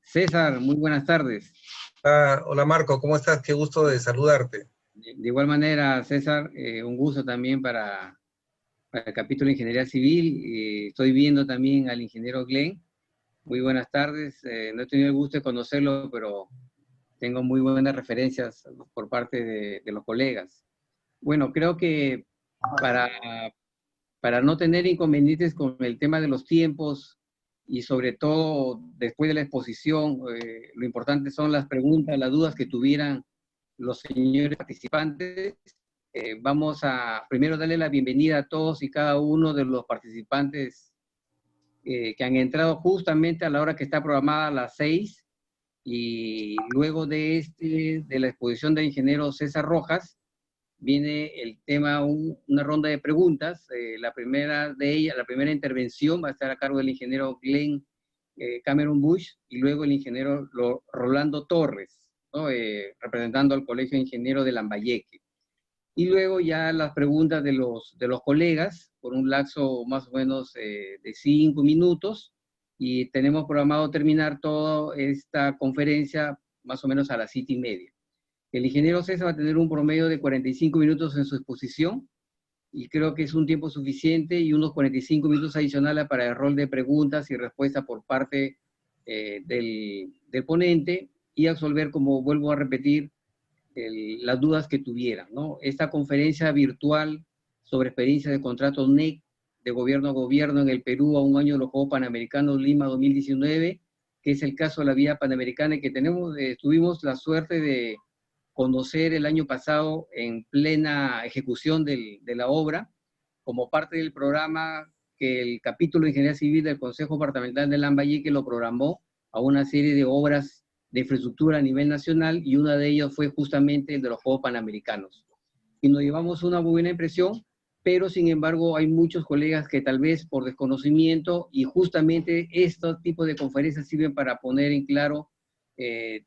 César, muy buenas tardes. Hola Marco, ¿cómo estás? Qué gusto de saludarte. De igual manera, César, un gusto también para el capítulo de Ingeniería Civil. Estoy viendo también al ingeniero Glenn. Muy buenas tardes. No he tenido el gusto de conocerlo, pero tengo muy buenas referencias por parte de los colegas. Bueno, creo que para, para no tener inconvenientes con el tema de los tiempos y sobre todo después de la exposición, lo importante son las preguntas, las dudas que tuvieran los señores participantes. Vamos a primero darle la bienvenida a todos y cada uno de los participantes que han entrado justamente a la hora que está programada a las 6, y luego de la exposición del ingeniero César Rojas viene el tema, una ronda de preguntas. La primera de ellas, la primera intervención va a estar a cargo del ingeniero Glenn Cameron Bush, y luego el ingeniero Rolando Torres, ¿no? Representando al Colegio de Ingenieros de Lambayeque. Y luego ya las preguntas de los colegas, por un lapso más o menos de 5 minutos, y tenemos programado terminar toda esta conferencia más o menos a las 7:30. El ingeniero César va a tener un promedio de 45 minutos en su exposición, y creo que es un tiempo suficiente, y unos 45 minutos adicionales para el rol de preguntas y respuestas por parte del ponente, y absolver, como vuelvo a repetir, las dudas que tuvieran, ¿no? Esta conferencia virtual sobre experiencia de contratos NEC de gobierno a gobierno en el Perú a un año de los Juegos Panamericanos Lima 2019, que es el caso de la Vía Panamericana, que tuvimos la suerte de conocer el año pasado en plena ejecución de la obra, como parte del programa que el capítulo de Ingeniería Civil del Consejo Departamental de Lambayeque lo programó a una serie de obras de infraestructura a nivel nacional, y una de ellas fue justamente el de los Juegos Panamericanos. Y nos llevamos una muy buena impresión, pero sin embargo hay muchos colegas que tal vez por desconocimiento, y justamente estos tipos de conferencias sirven para poner en claro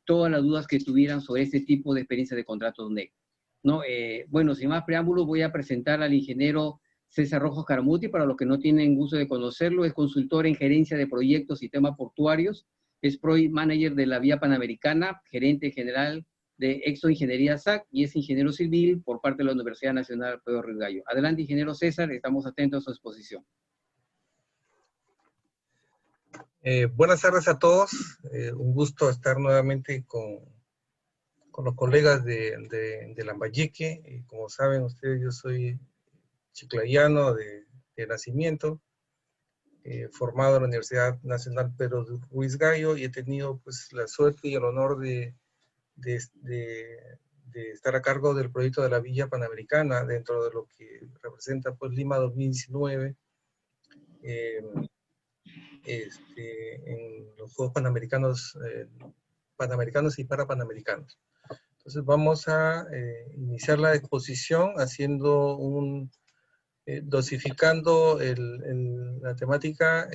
todas las dudas que tuvieran sobre este tipo de experiencia de contratos NEC, ¿no? Bueno, sin más preámbulos, voy a presentar al ingeniero César Rojas Caramuti. Para los que no tienen gusto de conocerlo, es consultor en gerencia de proyectos y temas portuarios, es Project Manager de la Vía Panamericana, gerente general de Exo Ingeniería SAC, y es ingeniero civil por parte de la Universidad Nacional Pedro Ruiz Gallo. Adelante, ingeniero César, estamos atentos a su exposición. Buenas tardes a todos. Un gusto estar nuevamente con los colegas de Lambayeque. Como saben ustedes, yo soy chiclayano de nacimiento, formado en la Universidad Nacional Pedro Ruiz Gallo, y he tenido pues la suerte y el honor de estar a cargo del proyecto de la Villa Panamericana dentro de lo que representa pues Lima 2019, en los Juegos Panamericanos, Panamericanos y Parapanamericanos. Entonces vamos a iniciar la exposición haciendo dosificando la temática. A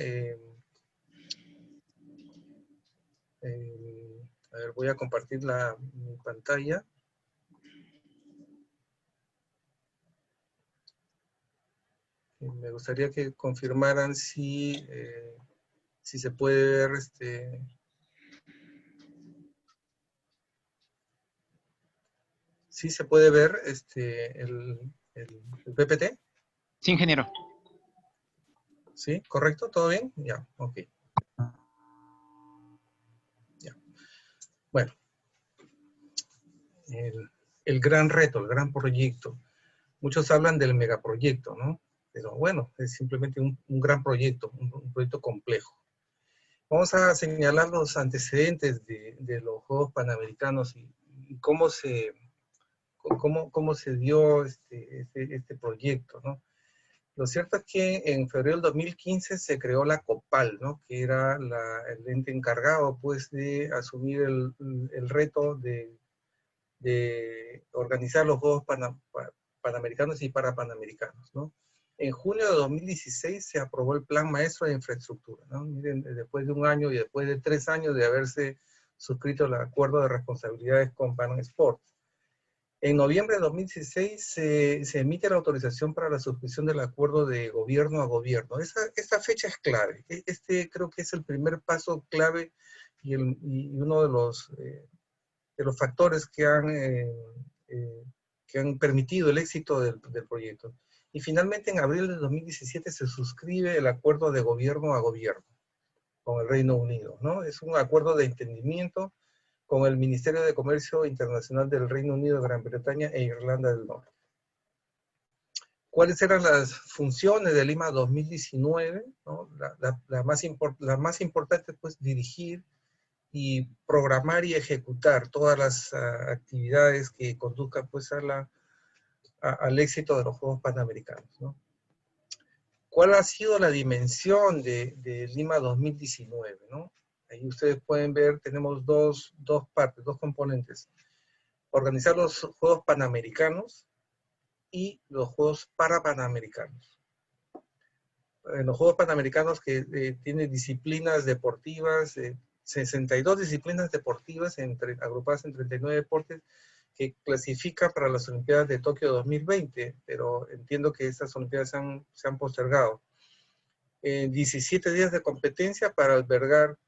ver, voy a compartir mi pantalla. Me gustaría que confirmaran si se puede ver si se puede ver el PPT. Sí, ingeniero. ¿Sí? ¿Correcto? ¿Todo bien? Ya, ok. Ya. Bueno, el gran reto, el gran proyecto. Muchos hablan del megaproyecto, ¿no? Pero bueno, es simplemente un gran proyecto, un proyecto complejo. Vamos a señalar los antecedentes de los Juegos Panamericanos y cómo se dio este proyecto, ¿no? Lo cierto es que en febrero del 2015 se creó la COPAL, ¿no? Que era el ente encargado, pues, de asumir el reto de organizar los Juegos Panamericanos y Parapanamericanos, ¿no? En junio de 2016 se aprobó el Plan Maestro de Infraestructura, ¿no? Miren, después de un año y después de 3 años de haberse suscrito el acuerdo de responsabilidades con Pan Sport. En noviembre de 2016 se emite la autorización para la suscripción del acuerdo de gobierno a gobierno. Esta fecha es clave. Creo que es el primer paso clave y uno de los factores que han permitido el éxito del proyecto. Y finalmente en abril de 2017 se suscribe el acuerdo de gobierno a gobierno con el Reino Unido, ¿no? Es un acuerdo de entendimiento con el Ministerio de Comercio Internacional del Reino Unido, Gran Bretaña e Irlanda del Norte. ¿Cuáles eran las funciones de Lima 2019? ¿No? La más importante, pues, dirigir y programar y ejecutar todas las actividades que conduzcan, pues, al éxito de los Juegos Panamericanos, ¿no? ¿Cuál ha sido la dimensión de Lima 2019? ¿No? Ahí ustedes pueden ver, tenemos dos partes, dos componentes. Organizar los Juegos Panamericanos y los Juegos Parapanamericanos. En los Juegos Panamericanos que tienen disciplinas deportivas, 62 disciplinas deportivas agrupadas en 39 deportes que clasifican para las Olimpiadas de Tokio 2020, pero entiendo que estas Olimpiadas se han postergado. 17 días de competencia para albergar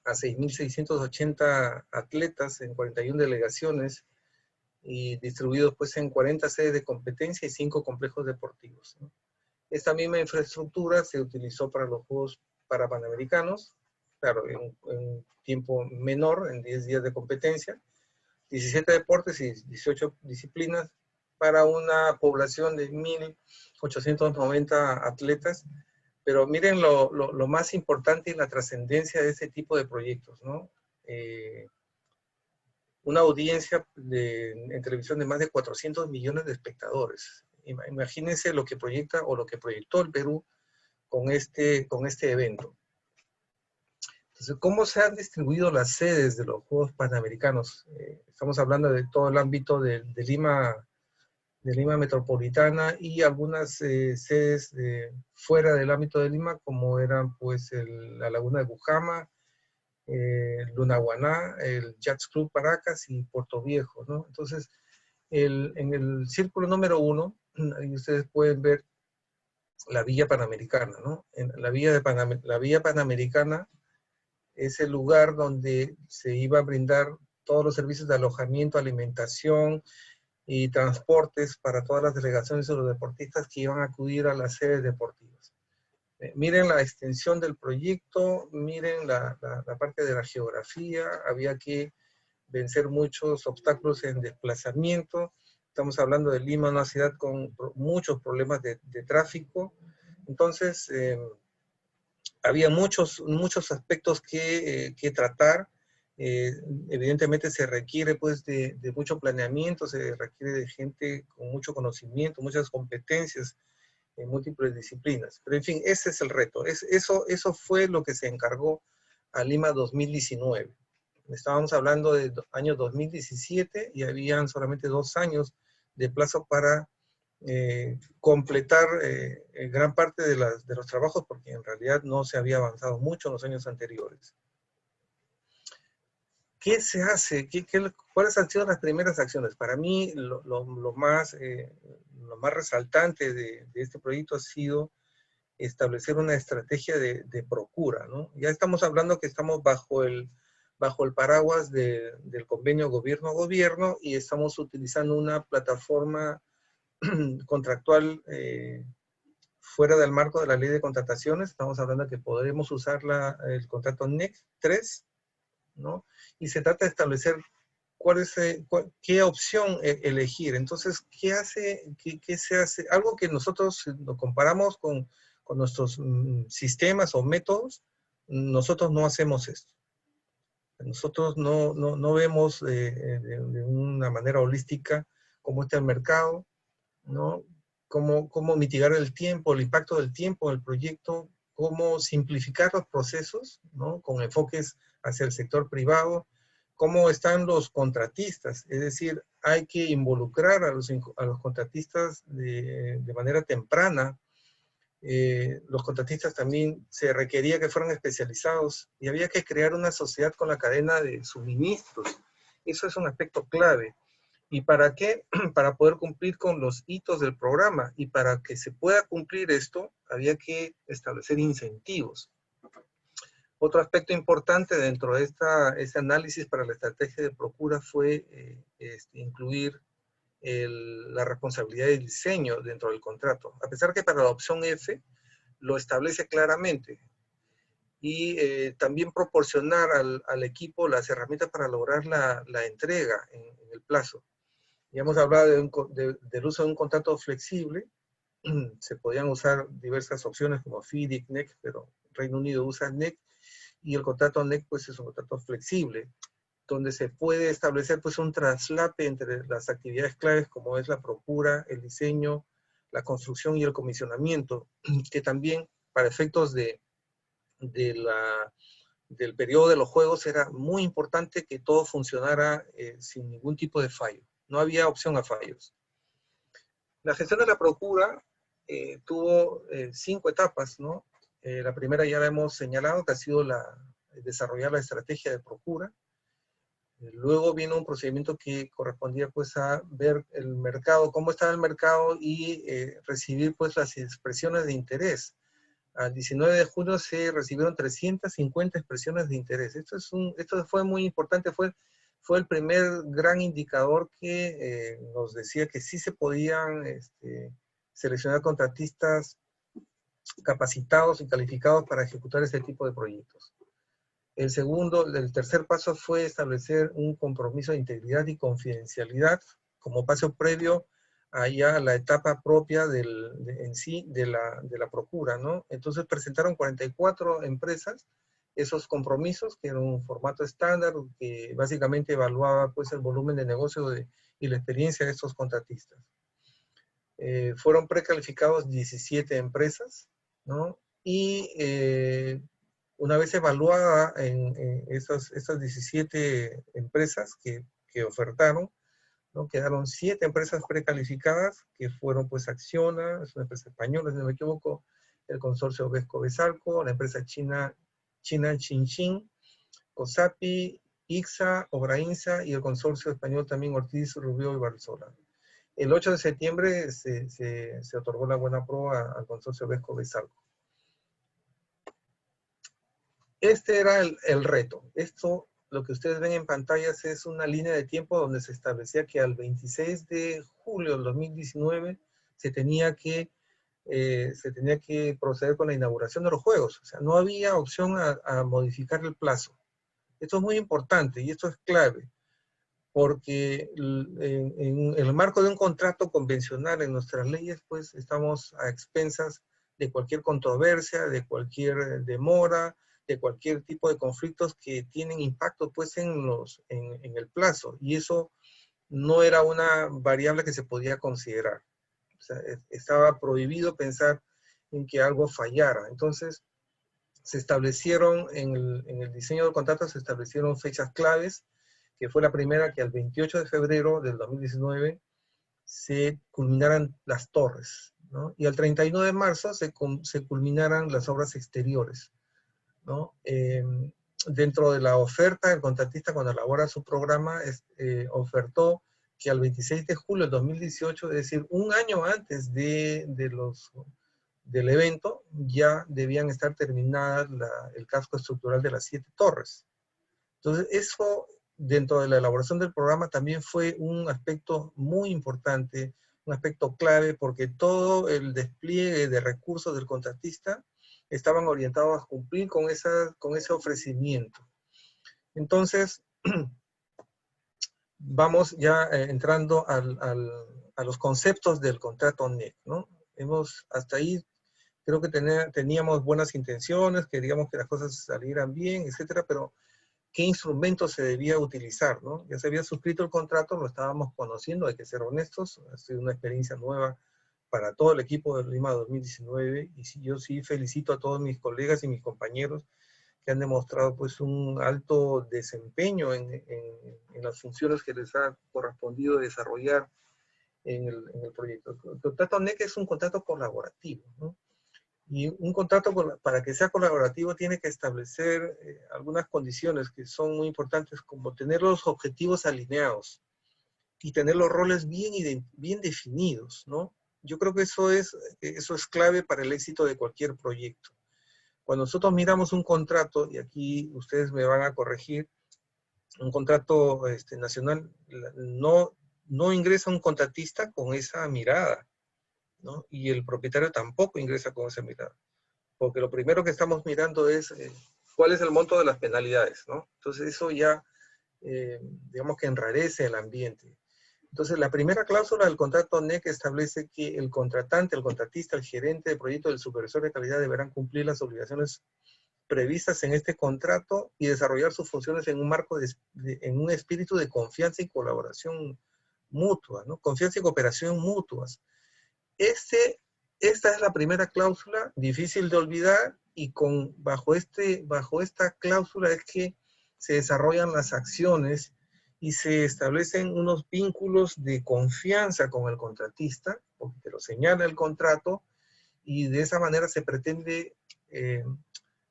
a 6.680 atletas en 41 delegaciones y distribuidos, pues, en 40 sedes de competencia y 5 complejos deportivos, ¿no? Esta misma infraestructura se utilizó para los Juegos Parapanamericanos, claro, en un tiempo menor, en 10 días de competencia, 17 deportes y 18 disciplinas para una población de 1.890 atletas. Pero miren lo más importante y la trascendencia de este tipo de proyectos, ¿no? Una audiencia en televisión de más de 400 millones de espectadores. Imagínense lo que proyecta o lo que proyectó el Perú con este evento. Entonces, ¿cómo se han distribuido las sedes de los Juegos Panamericanos? Estamos hablando de todo el ámbito de Lima Metropolitana y algunas sedes fuera del ámbito de Lima, como eran, pues, la Laguna de Bujama, Lunahuaná, el Yachts Club Paracas y Puerto Viejo, ¿no? Entonces, en el círculo número 1, ahí ustedes pueden ver la Villa Panamericana, ¿no? La Villa Panamericana es el lugar donde se iba a brindar todos los servicios de alojamiento, alimentación y transportes para todas las delegaciones de los deportistas que iban a acudir a las sedes deportivas. Miren la extensión del proyecto, miren la parte de la geografía, había que vencer muchos obstáculos en desplazamiento. Estamos hablando de Lima, una ciudad con muchos problemas de tráfico. Entonces, había muchos aspectos que tratar. Evidentemente se requiere, pues, de mucho planeamiento, se requiere de gente con mucho conocimiento, muchas competencias en múltiples disciplinas. Pero en fin, ese es el reto. Eso fue lo que se encargó a Lima 2019. Estábamos hablando de año 2017 y habían solamente 2 años de plazo para completar gran parte de los trabajos, porque en realidad no se había avanzado mucho en los años anteriores. ¿Qué se hace? ¿Cuáles han sido las primeras acciones? Para mí, lo más resaltante de este proyecto ha sido establecer una estrategia de procura, ¿no? Ya estamos hablando que estamos bajo el paraguas del convenio gobierno a gobierno y estamos utilizando una plataforma contractual fuera del marco de la ley de contrataciones. Estamos hablando de que podremos usar el contrato NEC 3, ¿no? Y se trata de establecer qué opción elegir. Entonces, ¿qué se hace? Algo que nosotros nos comparamos con nuestros sistemas o métodos, nosotros no hacemos esto. Nosotros no vemos de una manera holística cómo está el mercado, ¿no? Cómo mitigar el tiempo, el impacto del tiempo en el proyecto, cómo simplificar los procesos, ¿no? Con enfoques hacia el sector privado, cómo están los contratistas, es decir, hay que involucrar a los contratistas de manera temprana. Los contratistas también se requería que fueran especializados y había que crear una sociedad con la cadena de suministros. Eso es un aspecto clave. ¿Y para qué? Para poder cumplir con los hitos del programa. Y para que se pueda cumplir esto, había que establecer incentivos. Otro aspecto importante dentro de ese análisis para la estrategia de Procura fue incluir la responsabilidad de diseño dentro del contrato, a pesar que para la opción F lo establece claramente, y también proporcionar al equipo las herramientas para lograr la entrega en el plazo. Ya hemos hablado del uso de un contrato flexible. Se podían usar diversas opciones como FIDIC, NEC, pero Reino Unido usa NEC, y el contrato NEC pues es un contrato flexible, donde se puede establecer pues un traslape entre las actividades claves como es la procura, el diseño, la construcción y el comisionamiento, que también para efectos del periodo de los juegos era muy importante que todo funcionara sin ningún tipo de fallo. No había opción a fallos. La gestión de la procura tuvo 5 etapas, ¿no? La primera ya la hemos señalado, que ha sido desarrollar la estrategia de procura. Luego vino un procedimiento que correspondía pues a ver el mercado, cómo estaba el mercado, y recibir pues las expresiones de interés. Al 19 de junio se recibieron 350 expresiones de interés. Esto fue muy importante, fue el primer gran indicador que nos decía que sí se podían seleccionar contratistas capacitados y calificados para ejecutar este tipo de proyectos. El tercer paso fue establecer un compromiso de integridad y confidencialidad como paso previo a ya la etapa propia de la procura, ¿no? Entonces presentaron 44 empresas esos compromisos, que era un formato estándar que básicamente evaluaba pues el volumen de negocio y la experiencia de estos contratistas. Fueron precalificados 17 empresas, ¿no? Y una vez evaluada en estas 17 empresas que ofertaron, ¿no? Quedaron 7 empresas precalificadas, que fueron pues Acciona, es una empresa española, si no me equivoco, el consorcio Vesco-Besalco, la empresa china Chinchín, COSAPI, IXA, Obrainsa, y el consorcio español también Ortiz, Rubio y Barzola. El 8 de septiembre se otorgó la buena prueba al consorcio Vesco-Besalco. Este era el reto. Esto, lo que ustedes ven en pantallas, es una línea de tiempo donde se establecía que al 26 de julio del 2019 se tenía que proceder con la inauguración de los juegos. O sea, no había opción a modificar el plazo. Esto es muy importante y esto es clave, porque en el marco de un contrato convencional en nuestras leyes, pues estamos a expensas de cualquier controversia, de cualquier demora, de cualquier tipo de conflictos que tienen impacto pues en el plazo, y eso no era una variable que se podía considerar. O sea, estaba prohibido pensar en que algo fallara. Entonces, se establecieron en el diseño del contrato, se establecieron fechas claves, que fue la primera, que al 28 de febrero del 2019 se culminaran las torres, ¿no? Y al 31 de marzo se culminaran las obras exteriores, ¿no? Dentro de la oferta, el contratista, cuando elabora su programa, ofertó que al 26 de julio del 2018, es decir, un año antes del evento, ya debían estar terminadas el casco estructural de las 7 torres. Entonces, eso dentro de la elaboración del programa también fue un aspecto muy importante, un aspecto clave, porque todo el despliegue de recursos del contratista estaban orientados a cumplir con ese ofrecimiento. Entonces, vamos ya entrando a los conceptos del contrato NEC, ¿no? Hasta ahí creo que teníamos buenas intenciones, queríamos que las cosas salieran bien, etcétera, pero ¿qué instrumentos se debía utilizar, ¿no? Ya se había suscrito el contrato, lo estábamos conociendo, hay que ser honestos, ha sido una experiencia nueva para todo el equipo de Lima 2019, y yo sí felicito a todos mis colegas y mis compañeros que han demostrado pues un alto desempeño en las funciones que les ha correspondido desarrollar en el proyecto. El contrato NEC es un contrato colaborativo, ¿no? Y un contrato, para que sea colaborativo, tiene que establecer algunas condiciones que son muy importantes, como tener los objetivos alineados y tener los roles bien definidos, ¿no? Yo creo que eso es clave para el éxito de cualquier proyecto. Cuando nosotros miramos un contrato, y aquí ustedes me van a corregir, un contrato nacional no ingresa un contratista con esa mirada, ¿no? Y el propietario tampoco ingresa con esa mirada, porque lo primero que estamos mirando es cuál es el monto de las penalidades, ¿no? Entonces eso ya, digamos que enrarece el ambiente. Entonces la primera cláusula del contrato NEC establece que el contratante, el contratista, el gerente de proyecto, el supervisor de calidad deberán cumplir las obligaciones previstas en este contrato y desarrollar sus funciones en un marco en un espíritu de confianza y colaboración mutua, ¿no? Confianza y cooperación mutuas. Esta es la primera cláusula, difícil de olvidar, y bajo esta cláusula es que se desarrollan las acciones y se establecen unos vínculos de confianza con el contratista, porque te lo señala el contrato, y de esa manera se pretende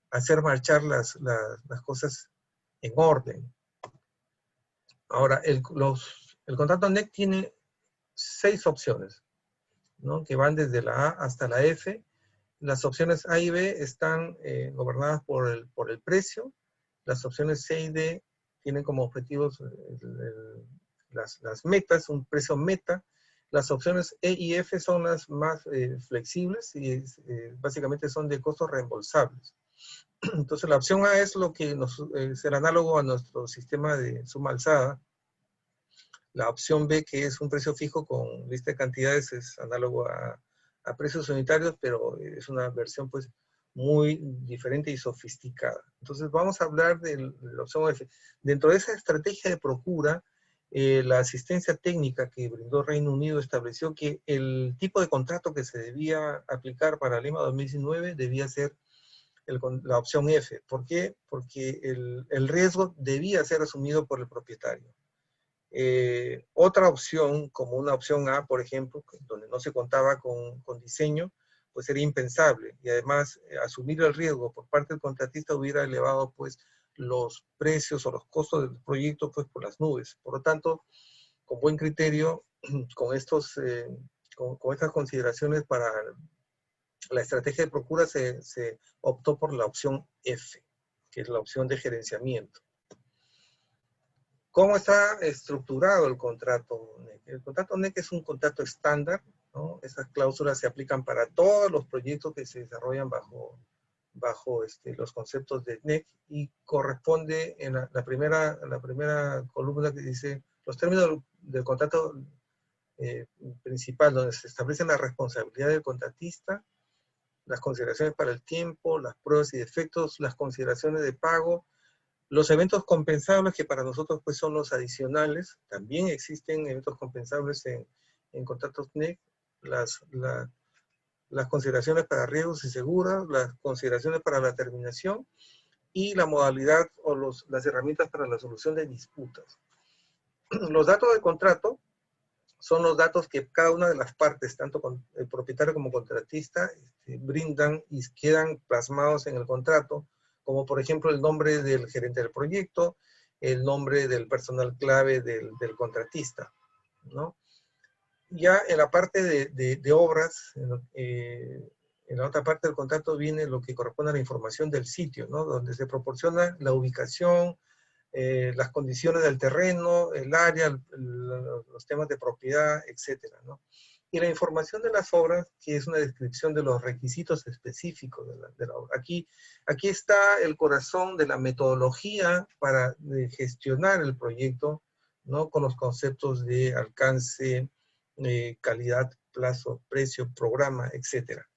hacer marchar las cosas en orden. Ahora, el contrato NEC tiene 6 opciones, ¿no? Que van desde la A hasta la F. Las opciones A y B están gobernadas por el precio. Las opciones C y D tienen como objetivos las metas, un precio meta. Las opciones E y F son las más flexibles y básicamente son de costos reembolsables. Entonces la opción A es lo que es el análogo a nuestro sistema de suma alzada. La opción B, que es un precio fijo con lista de cantidades, es análogo a precios unitarios, pero es una versión pues muy diferente y sofisticada. Entonces vamos a hablar de la opción F. Dentro de esa estrategia de procura, la asistencia técnica que brindó Reino Unido estableció que el tipo de contrato que se debía aplicar para Lima 2019 debía ser la opción F. ¿Por qué? Porque el riesgo debía ser asumido por el propietario. Otra opción, como una opción A, por ejemplo, donde no se contaba con diseño, pues era impensable. Y además, asumir el riesgo por parte del contratista hubiera elevado pues los precios o los costos del proyecto pues por las nubes. Por lo tanto, con buen criterio, con estas consideraciones para la estrategia de procura se optó por la opción F, que es la opción de gerenciamiento. ¿Cómo está estructurado el contrato NEC? El contrato NEC es un contrato estándar, ¿no? Esas cláusulas se aplican para todos los proyectos que se desarrollan bajo los conceptos de NEC y corresponde en la primera columna que dice los términos del contrato principal, donde se establecen la responsabilidad del contratista, las consideraciones para el tiempo, las pruebas y defectos, las consideraciones de pago, los eventos compensables, que para nosotros pues son los adicionales. También existen eventos compensables en contratos NEC, las consideraciones para riesgos y seguros, las consideraciones para la terminación y la modalidad o las herramientas para la solución de disputas. Los datos del contrato son los datos que cada una de las partes, tanto el propietario como contratista, brindan y quedan plasmados en el contrato, como por ejemplo el nombre del gerente del proyecto, el nombre del personal clave del contratista, ¿no? Ya en la parte de obras, en la otra parte del contrato viene lo que corresponde a la información del sitio, ¿no? Donde se proporciona la ubicación, las condiciones del terreno, el área, los temas de propiedad, etcétera, ¿no? Y la información de las obras, que es una descripción de los requisitos específicos de la obra. Aquí está el corazón de la metodología para gestionar el proyecto, ¿no? Con los conceptos de alcance, calidad, plazo, precio, programa, etcétera.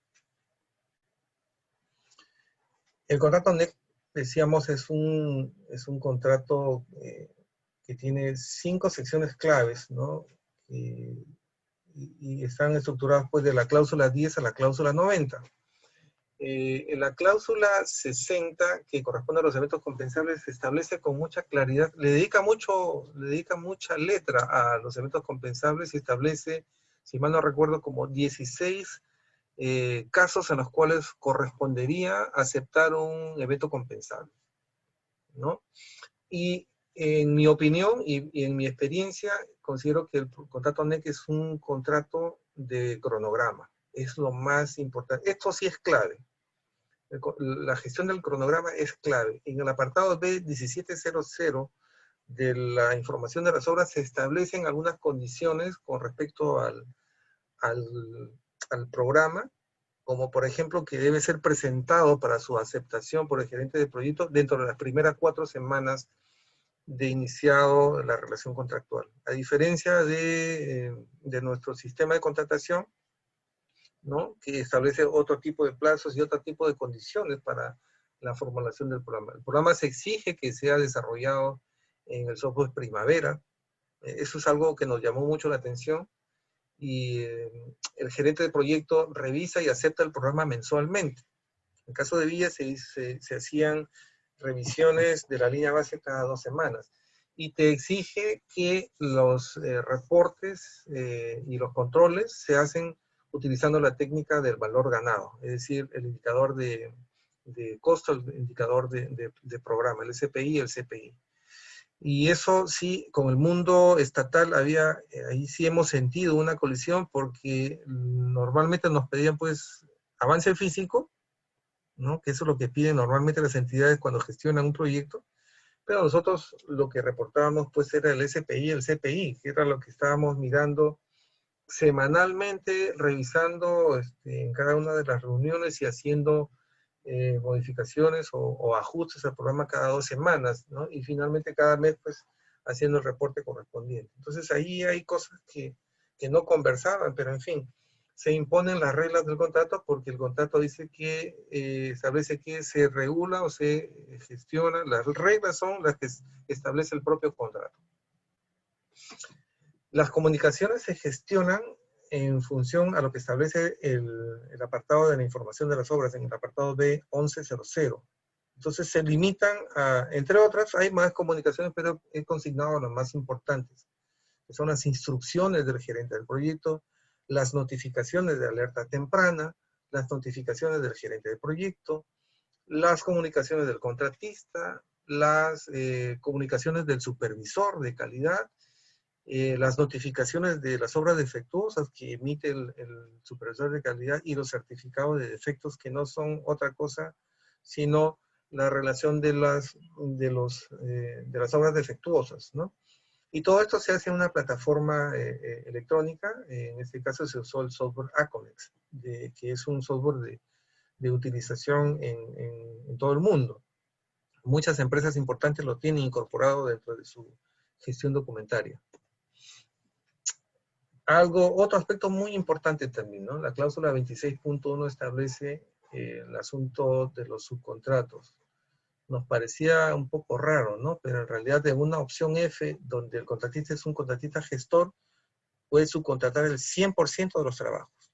El contrato NEC, decíamos, es un contrato que tiene 5 secciones claves, ¿no? Y están estructuradas pues de la cláusula 10 a la cláusula 90. En la cláusula 60, que corresponde a los eventos compensables, se establece con mucha claridad, le dedica mucha letra a los eventos compensables y establece, si mal no recuerdo, como 16 casos en los cuales correspondería aceptar un evento compensable, ¿no? Y en mi opinión y en mi experiencia, considero que el contrato NEC es un contrato de cronograma. Es lo más importante. Esto sí es clave. La gestión del cronograma es clave. En el apartado B 1700 de la información de las obras se establecen algunas condiciones con respecto al programa, como por ejemplo que debe ser presentado para su aceptación por el gerente de proyecto dentro de las primeras 4 semanas de iniciado la relación contractual. A diferencia de nuestro sistema de contratación, ¿no?, que establece otro tipo de plazos y otro tipo de condiciones para la formulación del programa. El programa se exige que sea desarrollado en el software Primavera. Eso es algo que nos llamó mucho la atención, y el gerente de proyecto revisa y acepta el programa mensualmente. En el caso de Villa se hacían revisiones de la línea base cada 2 semanas. Y te exige que los reportes y los controles se hacen utilizando la técnica del valor ganado, es decir, el indicador de costo, el indicador de programa, el SPI y el CPI. Y eso sí, con el mundo estatal ahí sí hemos sentido una colisión, porque normalmente nos pedían pues avance físico, ¿no?, que eso es lo que piden normalmente las entidades cuando gestionan un proyecto, pero nosotros lo que reportábamos pues era el SPI y el CPI, que era lo que estábamos mirando semanalmente, revisando en cada una de las reuniones y haciendo modificaciones o ajustes al programa cada 2 semanas, ¿no? Y finalmente cada mes pues haciendo el reporte correspondiente. Entonces ahí hay cosas que no conversaban, pero en fin, se imponen las reglas del contrato, porque el contrato dice que establece que se regula o se gestiona. Las reglas son las que establece el propio contrato. Las comunicaciones se gestionan en función a lo que establece el apartado de la información de las obras, en el apartado B 1100. Entonces se limitan a, entre otras, hay más comunicaciones, pero he consignado las más importantes, que son las instrucciones del gerente del proyecto, las notificaciones de alerta temprana, las notificaciones del gerente de proyecto, las comunicaciones del contratista, las comunicaciones del supervisor de calidad, las notificaciones de las obras defectuosas que emite el supervisor de calidad, y los certificados de defectos, que no son otra cosa sino la relación de las obras defectuosas, ¿no? Y todo esto se hace en una plataforma electrónica. En este caso se usó el software Aconex, que es un software de utilización en todo el mundo. Muchas empresas importantes lo tienen incorporado dentro de su gestión documentaria. Otro aspecto muy importante también, ¿no? La cláusula 26.1 establece el asunto de los subcontratos. Nos parecía un poco raro, ¿no? Pero en realidad, en una opción F, donde el contratista es un contratista gestor, puede subcontratar el 100% de los trabajos.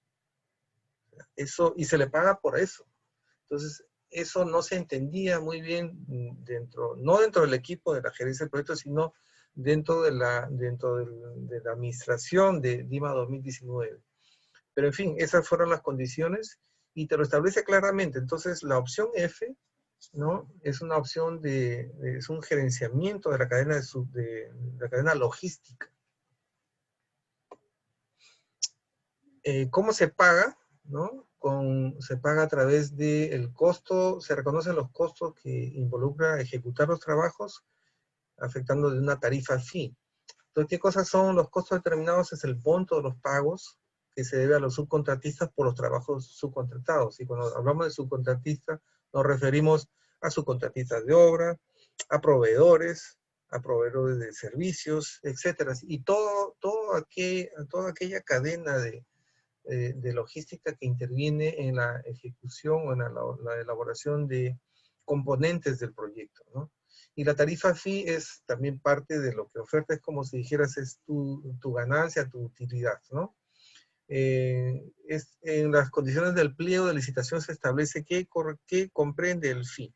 Eso, y se le paga por eso. Entonces, eso no se entendía muy bien no dentro del equipo de la gerencia del proyecto, sino dentro de la administración de DIMA 2019. Pero en fin, esas fueron las condiciones y te lo establece claramente. Entonces, la opción F, ¿no?, es una opción es un gerenciamiento de la cadena, de la cadena logística. ¿Cómo se paga? ¿No? Se paga a través del costo, se reconocen los costos que involucra ejecutar los trabajos, afectando de una tarifa fee. Entonces, ¿qué cosas son los costos determinados? Es el monto de los pagos que se debe a los subcontratistas por los trabajos subcontratados. Y cuando hablamos de subcontratistas, nos referimos a subcontratistas de obra, a proveedores de servicios, etc. Y toda aquella cadena de logística que interviene en la ejecución o en la elaboración de componentes del proyecto, ¿no? Y la tarifa fee es también parte de lo que oferta, es como si dijeras, es tu ganancia, tu utilidad, ¿no? En las condiciones del pliego de licitación se establece qué comprende el fee.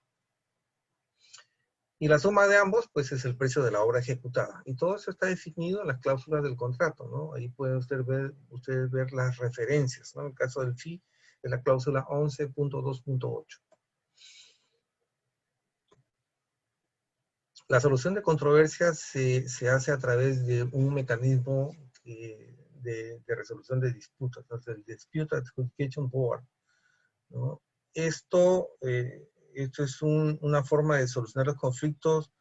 Y la suma de ambos, pues, es el precio de la obra ejecutada. Y todo eso está definido en las cláusulas del contrato, ¿no? Ahí pueden ustedes ver las referencias, ¿no? En el caso del fee, es la cláusula 11.2.8. La solución de controversias se hace a través de un mecanismo de resolución de disputas, entonces el Dispute Adjudication Board, ¿no? esto es una forma de solucionar los conflictos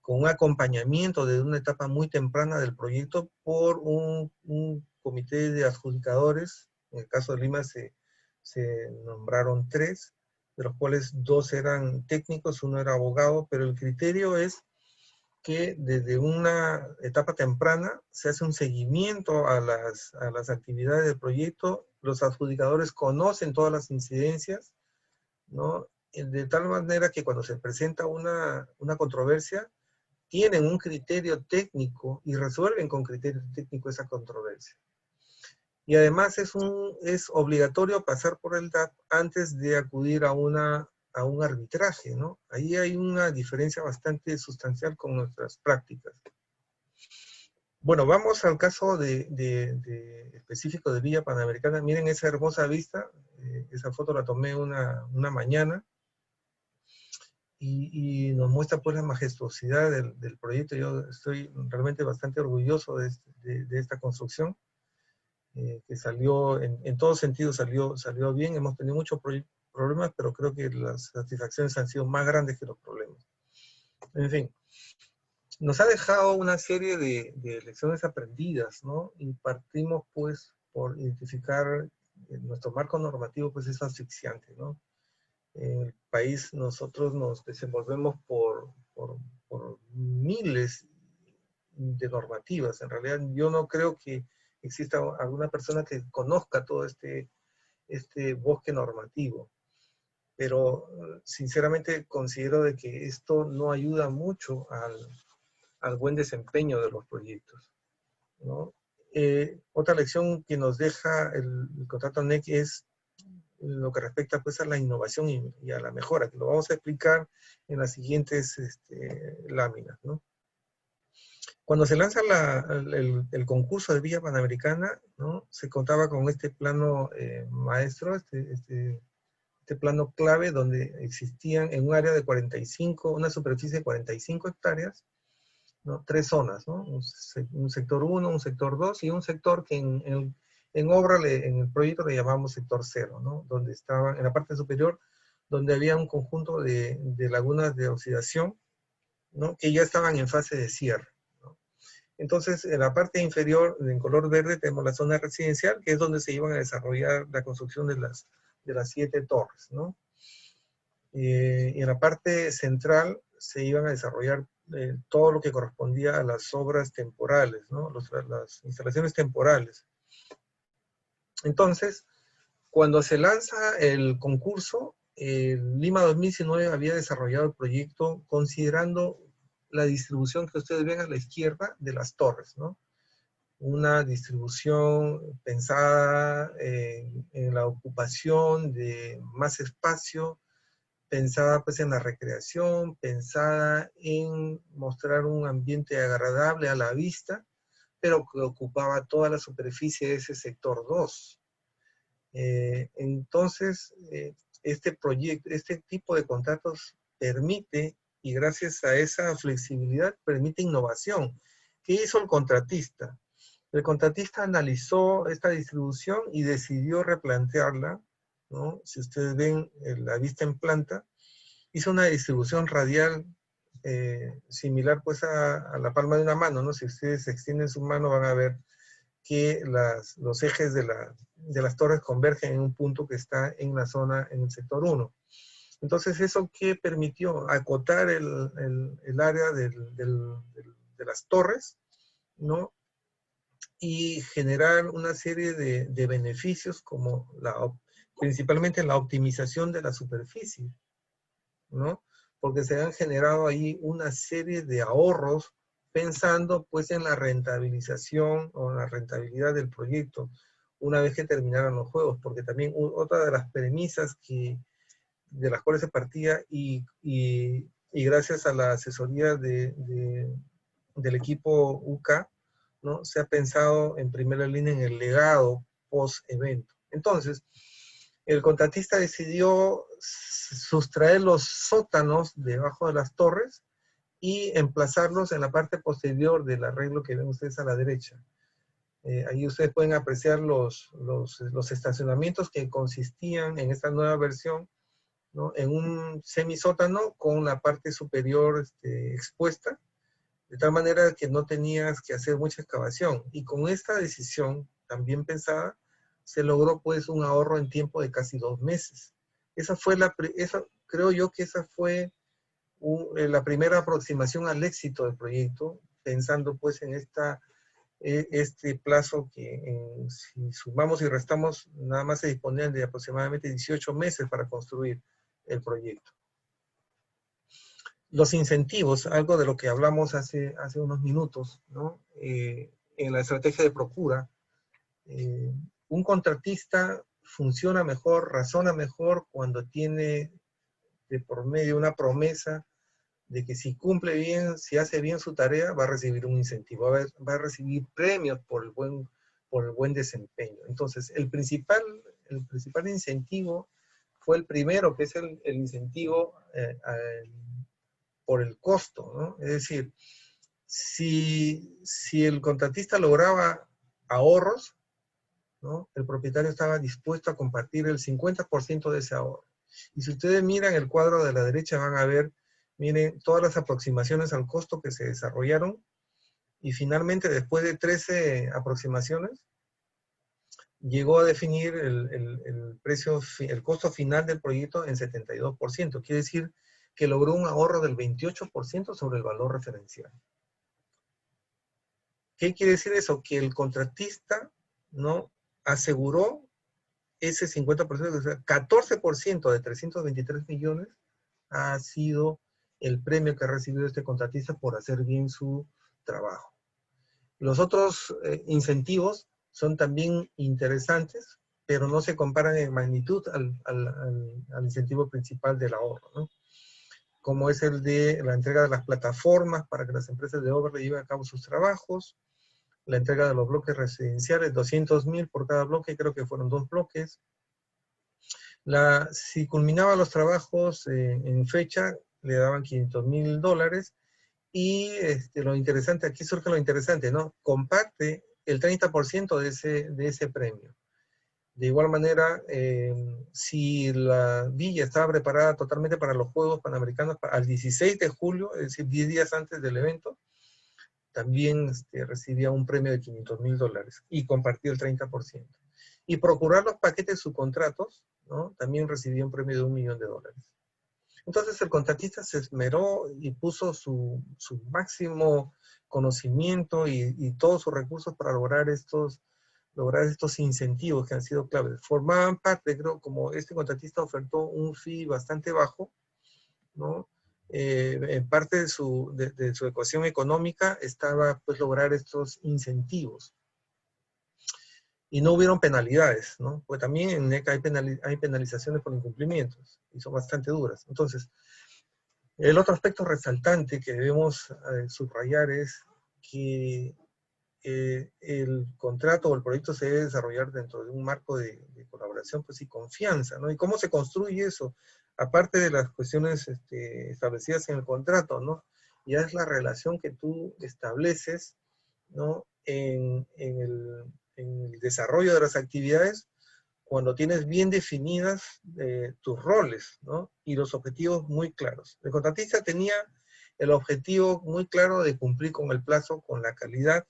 con un acompañamiento desde una etapa muy temprana del proyecto por un comité de adjudicadores. En el caso de Lima se nombraron 3, de los cuales 2 eran técnicos, 1 era abogado, pero el criterio es que desde una etapa temprana se hace un seguimiento a las actividades del proyecto, los adjudicadores conocen todas las incidencias, ¿no? De tal manera que cuando se presenta una controversia, tienen un criterio técnico y resuelven con criterio técnico esa controversia. Y además es obligatorio pasar por el DAP antes de acudir a un arbitraje, ¿no? Ahí hay una diferencia bastante sustancial con nuestras prácticas. Bueno, vamos al caso específico de Villa Panamericana. Miren esa hermosa vista. Esa foto la tomé una mañana. Y nos muestra pues la majestuosidad del proyecto. Yo estoy realmente bastante orgulloso de esta construcción, que salió, en todos sentidos salió bien. Hemos tenido muchos problemas, pero creo que las satisfacciones han sido más grandes que los problemas. En fin, nos ha dejado una serie de lecciones aprendidas, ¿no? Y partimos pues por identificar nuestro marco normativo, pues es asfixiante, ¿no? En el país nosotros nos desenvolvemos por miles de normativas. En realidad yo no creo que exista alguna persona que conozca todo este bosque normativo, pero sinceramente considero de que esto no ayuda mucho al buen desempeño de los proyectos, ¿no? Otra lección que nos deja el contrato NEC es lo que respecta pues a la innovación y a la mejora, que lo vamos a explicar en las siguientes láminas, ¿no? Cuando se lanza el concurso de Villa Panamericana, ¿no? Se contaba con este plano maestro, este plano clave donde existían en un área de 45, una superficie de 45 hectáreas, ¿no? 3 zonas, ¿no? Un sector 1, un sector 2 y un sector que en el proyecto le llamamos sector 0, ¿no? Donde estaban, en la parte superior, donde había un conjunto de lagunas de oxidación, ¿no? Que ya estaban en fase de cierre, ¿no? Entonces, en la parte inferior, en color verde, tenemos la zona residencial, que es donde se iban a desarrollar la construcción de las 7 torres, ¿no? Y en la parte central se iban a desarrollar todo lo que correspondía a las obras temporales, ¿no? Las instalaciones temporales. Entonces, cuando se lanza el concurso, Lima 2019 había desarrollado el proyecto considerando la distribución que ustedes ven a la izquierda de las torres, ¿no? Una distribución pensada en la ocupación de más espacio, pensada pues en la recreación, pensada en mostrar un ambiente agradable a la vista, pero que ocupaba toda la superficie de ese sector 2. Entonces, este proyecto, este tipo de contratos permite, y gracias a esa flexibilidad, permite innovación. ¿Qué hizo el contratista? El contratista analizó esta distribución y decidió replantearla, ¿no? Si ustedes ven la vista en planta, hizo una distribución radial similar pues a la palma de una mano, ¿no? Si ustedes extienden su mano van a ver que los ejes de las torres convergen en un punto que está en la zona, en el sector 1. Entonces, ¿eso qué permitió? Acotar el área de las torres, ¿no? Y generar una serie de beneficios como principalmente la optimización de la superficie, ¿no? Porque se han generado ahí una serie de ahorros pensando pues en la rentabilización o la rentabilidad del proyecto una vez que terminaran los juegos, porque también otra de las premisas de las cuales se partía y gracias a la asesoría del equipo UK, ¿no? Se ha pensado en primera línea en el legado post-evento. Entonces, el contratista decidió sustraer los sótanos debajo de las torres y emplazarlos en la parte posterior del arreglo que ven ustedes a la derecha. Ahí ustedes pueden apreciar los estacionamientos que consistían en esta nueva versión, ¿no? En un semisótano con la parte superior expuesta, de tal manera que no tenías que hacer mucha excavación. Y con esta decisión, también pensada, se logró pues un ahorro en tiempo de casi 2 meses. Creo yo que esa fue la primera aproximación al éxito del proyecto, pensando pues en este plazo que si sumamos y restamos, nada más se disponían de aproximadamente 18 meses para construir el proyecto. Los incentivos, algo de lo que hablamos hace unos minutos, ¿no? En la estrategia de procura, un contratista funciona mejor, razona mejor cuando tiene de por medio una promesa de que si cumple bien, si hace bien su tarea, va a recibir un incentivo, va a recibir premios por el buen desempeño. Entonces, el principal incentivo fue el primero, que es el incentivo por el costo, ¿no? Es decir, si el contratista lograba ahorros, ¿no? El propietario estaba dispuesto a compartir el 50% de ese ahorro. Y si ustedes miran el cuadro de la derecha, van a ver, miren, todas las aproximaciones al costo que se desarrollaron, y finalmente, después de 13 aproximaciones, llegó a definir el costo final del proyecto en 72%. Quiere decir que logró un ahorro del 28% sobre el valor referencial. ¿Qué quiere decir eso? Que el contratista, ¿no?, aseguró ese 50%, o sea, 14% de 323 millones ha sido el premio que ha recibido este contratista por hacer bien su trabajo. Los otros incentivos son también interesantes, pero no se comparan en magnitud al incentivo principal del ahorro, ¿no? Como es el de la entrega de las plataformas para que las empresas de obra lleven a cabo sus trabajos, la entrega de los bloques residenciales, 200.000 por cada bloque, creo que fueron 2 bloques. Si culminaba los trabajos en fecha, le daban $500.000, y lo interesante, aquí surge lo interesante, ¿no? Comparte el 30% de ese premio. De igual manera, si la villa estaba preparada totalmente para los Juegos Panamericanos al 16 de julio, es decir, 10 días antes del evento, también recibía un premio de $500.000 y compartía el 30%. Y procurar los paquetes subcontratos, ¿no?, también recibía un premio de $1 millón. Entonces el contratista se esmeró y puso su máximo conocimiento y todos sus recursos para lograr estos incentivos que han sido claves. Formaban parte, creo, como este contratista ofertó un fee bastante bajo, ¿no? En parte de su ecuación económica estaba pues lograr estos incentivos. Y no hubieron penalidades, ¿no? Pues también en NECA hay penalizaciones por incumplimientos, y son bastante duras. Entonces, el otro aspecto resaltante que debemos subrayar es que el contrato o el proyecto se debe desarrollar dentro de un marco de colaboración, pues, y confianza, ¿no? ¿Y cómo se construye eso? Aparte de las cuestiones establecidas en el contrato, ¿no? Ya es la relación que tú estableces, ¿no?, en el desarrollo de las actividades, cuando tienes bien definidas tus roles, ¿no?, y los objetivos muy claros. El contratista tenía el objetivo muy claro de cumplir con el plazo, con la calidad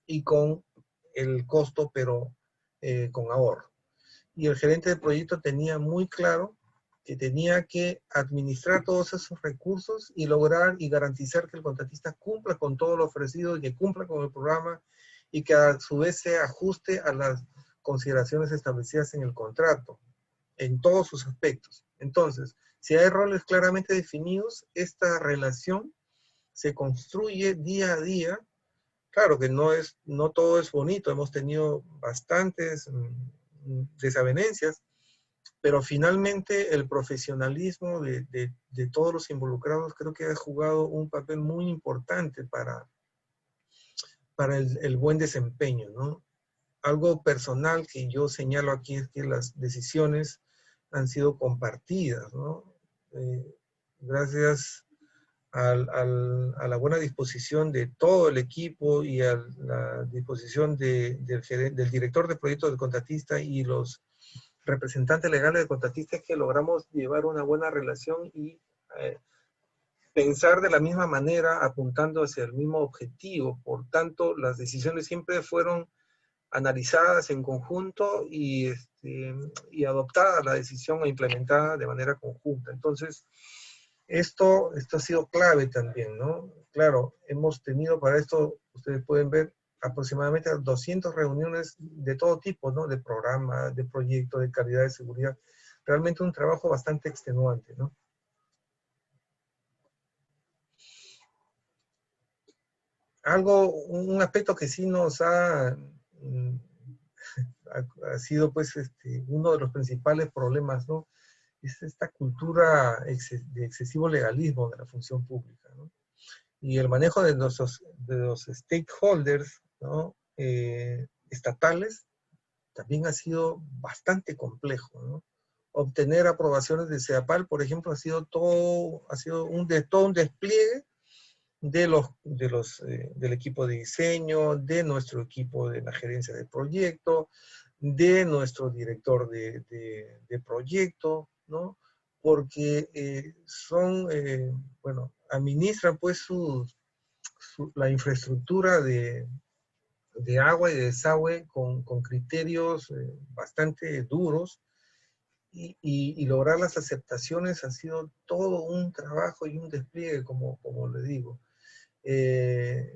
y con el costo, pero con ahorro. Y el gerente de proyecto tenía muy claro que tenía que administrar todos esos recursos y lograr y garantizar que el contratista cumpla con todo lo ofrecido y que cumpla con el programa, y que a su vez se ajuste a las consideraciones establecidas en el contrato, en todos sus aspectos. Entonces, si hay roles claramente definidos, esta relación se construye día a día. Claro que no todo es bonito, hemos tenido bastantes desavenencias, pero finalmente el profesionalismo de todos los involucrados creo que ha jugado un papel muy importante para el buen desempeño, ¿no? Algo personal que yo señalo aquí es que las decisiones han sido compartidas, ¿no? Gracias a la buena disposición de todo el equipo y a la disposición del director de proyectos del contratista y los representantes legales del contratista, es que logramos llevar una buena relación y pensar de la misma manera, apuntando hacia el mismo objetivo. Por tanto, las decisiones siempre fueron analizadas en conjunto y adoptada la decisión e implementada de manera conjunta. Entonces, esto ha sido clave también, ¿no? Claro, hemos tenido para esto, ustedes pueden ver, aproximadamente 200 reuniones de todo tipo, ¿no? De programa, de proyecto, de calidad de seguridad. Realmente un trabajo bastante extenuante, ¿no? Un aspecto que sí nos ha sido pues uno de los principales problemas, ¿no? Es esta cultura de excesivo legalismo de la función pública, ¿no? Y el manejo de los stakeholders, ¿no? Estatales también ha sido bastante complejo, ¿no? Obtener aprobaciones de CEAPAL, por ejemplo, todo un despliegue del equipo de diseño, de nuestro equipo de la gerencia de proyecto, de nuestro director de proyecto, ¿no? Porque bueno, administran pues la infraestructura de agua y de desagüe con criterios bastante duros, y lograr las aceptaciones ha sido todo un trabajo y un despliegue, como le digo.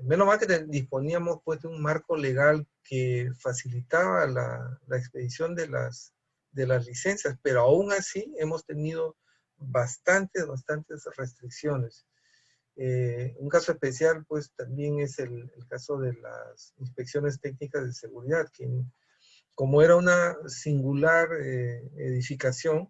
Menos mal que disponíamos pues de un marco legal que facilitaba la expedición de las licencias, pero aún así hemos tenido bastantes restricciones. Un caso especial pues también es el caso de las inspecciones técnicas de seguridad, que como era una singular edificación,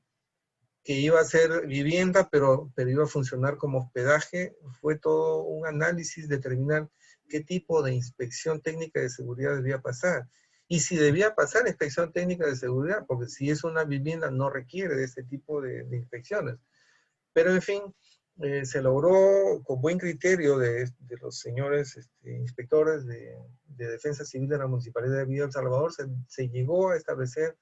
que iba a ser vivienda, pero iba a funcionar como hospedaje, fue todo un análisis, determinar qué tipo de inspección técnica de seguridad debía pasar. Y si debía pasar inspección técnica de seguridad, porque si es una vivienda no requiere de este tipo de inspecciones. Pero en fin, se logró con buen criterio de los señores inspectores de Defensa Civil de la Municipalidad de Villa El Salvador, se llegó a establecer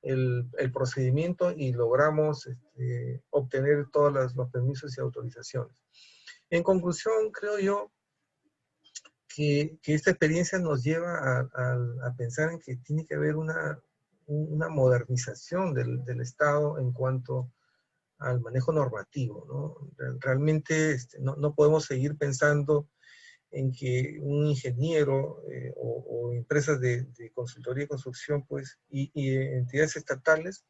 el procedimiento y logramos obtener todos los permisos y autorizaciones. En conclusión, creo yo que esta experiencia nos lleva a pensar en que tiene que haber una modernización del Estado en cuanto al manejo normativo, ¿no? Realmente no podemos seguir pensando en que un ingeniero o empresas de consultoría y construcción, pues, y entidades estatales,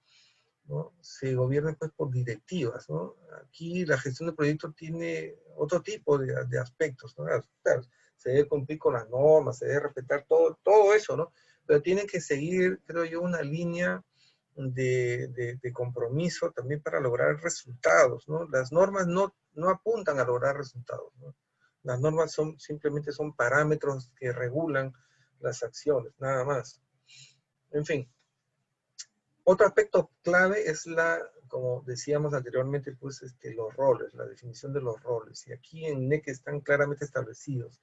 ¿no? Se gobiernan pues por directivas, ¿no? Aquí la gestión de proyectos tiene otro tipo de aspectos, ¿no? Claro, se debe cumplir con las normas, se debe respetar todo eso, ¿no? Pero tienen que seguir, creo yo, una línea de compromiso también para lograr resultados, ¿no? Las normas no apuntan a lograr resultados, ¿no? Las normas simplemente son parámetros que regulan las acciones, nada más. En fin, otro aspecto clave es como decíamos anteriormente, pues los roles, la definición de los roles. Y aquí en NEC están claramente establecidos.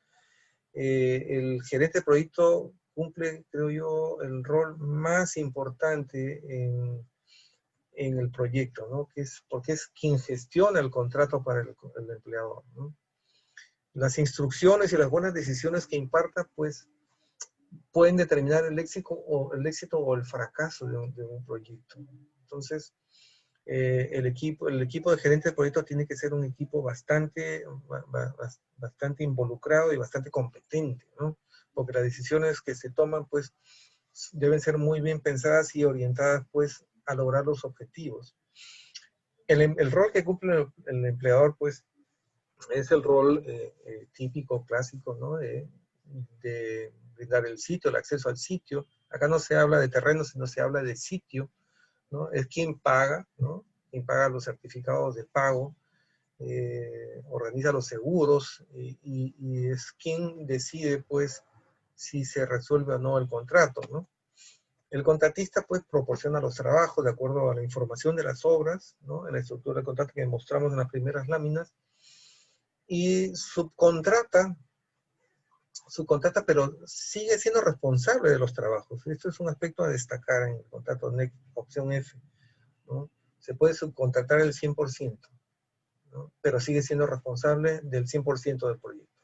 El gerente de proyecto cumple, creo yo, el rol más importante en el proyecto, ¿no? Porque es quien gestiona el contrato para el empleador, ¿no? Las instrucciones y las buenas decisiones que imparta, pues, pueden determinar el éxito o el fracaso de un proyecto. Entonces, el equipo de gerente de proyecto tiene que ser un equipo bastante involucrado y bastante competente, ¿no? Porque las decisiones que se toman, pues, deben ser muy bien pensadas y orientadas, pues, a lograr los objetivos. El rol que cumple el empleador, pues, es el rol típico, clásico, ¿no? De brindar el sitio, el acceso al sitio. Acá no se habla de terreno, sino se habla de sitio, ¿no? Es quien paga, ¿no? Quien paga los certificados de pago, organiza los seguros y es quien decide, pues, si se resuelve o no el contrato, ¿no? El contratista, pues, proporciona los trabajos de acuerdo a la información de las obras, ¿no? En la estructura del contrato que mostramos en las primeras láminas. y subcontrata, pero sigue siendo responsable de los trabajos. Esto es un aspecto a destacar en el contrato NEC, opción F, ¿no? Se puede subcontratar el 100%, ¿no? Pero sigue siendo responsable del 100% del proyecto.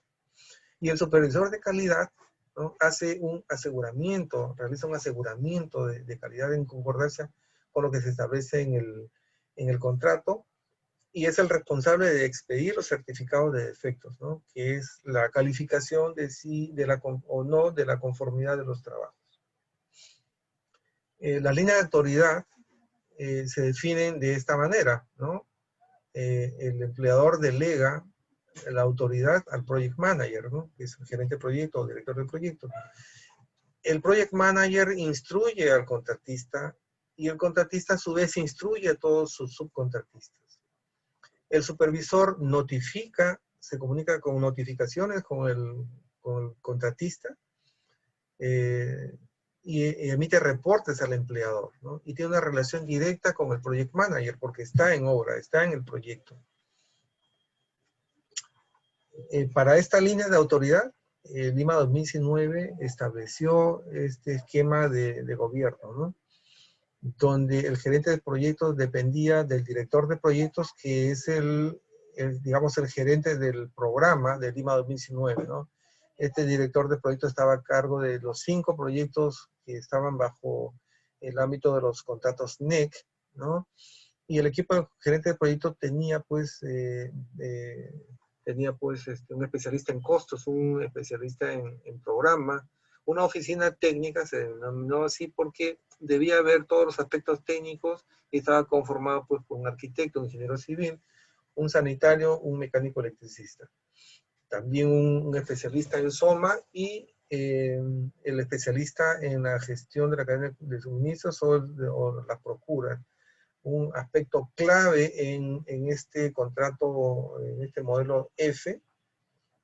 Y el supervisor de calidad, ¿no? Hace un aseguramiento, realiza un aseguramiento de calidad en concordancia con lo que se establece en el contrato, y es el responsable de expedir los certificados de defectos, ¿no? Que es la calificación de si o no de la conformidad de los trabajos. Las líneas de autoridad se definen de esta manera, ¿no? El empleador delega la autoridad al project manager, ¿no? Que es el gerente de proyecto o director de proyecto. El project manager instruye al contratista y el contratista a su vez instruye a todos sus subcontratistas. El supervisor notifica, se comunica con notificaciones con el contratista y emite reportes al empleador, ¿no? Y tiene una relación directa con el project manager porque está en obra, está en el proyecto. Para esta línea de autoridad, Lima 2019 estableció este esquema de gobierno, ¿no? Donde el gerente de proyectos dependía del director de proyectos, que es digamos, el gerente del programa de Lima 2019, ¿no? Este director de proyectos estaba a cargo de los 5 proyectos que estaban bajo el ámbito de los contratos NEC, ¿no? Y el equipo de gerente de proyectos tenía, pues, un especialista en costos, un especialista en programa, una oficina técnica, se denominó así porque debía ver todos los aspectos técnicos y estaba conformado pues, por un arquitecto, un ingeniero civil, un sanitario, un mecánico electricista. También un especialista en SOMA y el especialista en la gestión de la cadena de suministros o la procura. Un aspecto clave en este contrato, en este modelo F,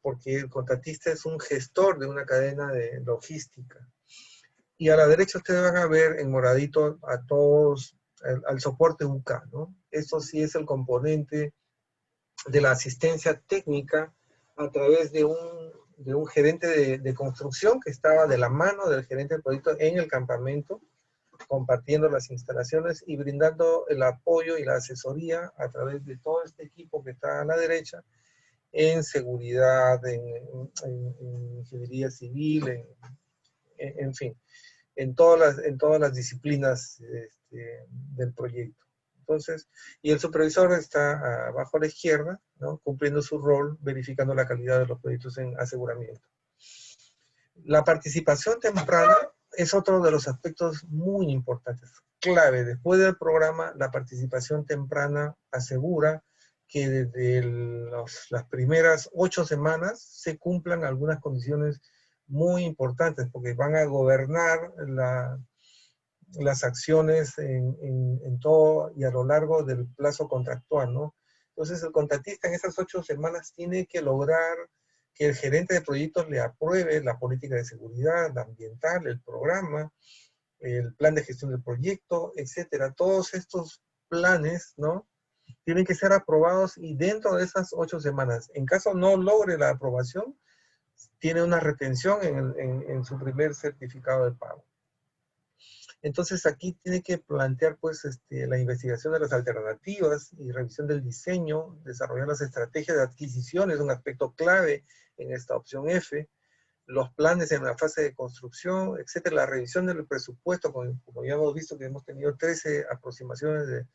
porque el contratista es un gestor de una cadena de logística. Y a la derecha ustedes van a ver en moradito a todos, al soporte UK, ¿no? Eso sí es el componente de la asistencia técnica a través de un gerente de construcción que estaba de la mano del gerente del proyecto en el campamento, compartiendo las instalaciones y brindando el apoyo y la asesoría a través de todo este equipo que está a la derecha, en seguridad, en ingeniería civil, en fin, en todas las disciplinas del proyecto. Entonces, y el supervisor está abajo a la izquierda, ¿no? Cumpliendo su rol, verificando la calidad de los proyectos en aseguramiento. La participación temprana es otro de los aspectos muy importantes, clave. Después del programa, la participación temprana asegura que desde las primeras 8 semanas se cumplan algunas condiciones muy importantes, porque van a gobernar las acciones en todo y a lo largo del plazo contractual, ¿no? Entonces el contratista en esas 8 semanas tiene que lograr que el gerente de proyectos le apruebe la política de seguridad, la ambiental, el programa, el plan de gestión del proyecto, etcétera. Todos estos planes, ¿no? Tienen que ser aprobados y dentro de esas 8 semanas. En caso no logre la aprobación, tiene una retención en su primer certificado de pago. Entonces aquí tiene que plantear pues la investigación de las alternativas y revisión del diseño, desarrollar las estrategias de adquisición, es un aspecto clave en esta opción F, los planes en la fase de construcción, etcétera, la revisión del presupuesto, como ya hemos visto que hemos tenido 13 aproximaciones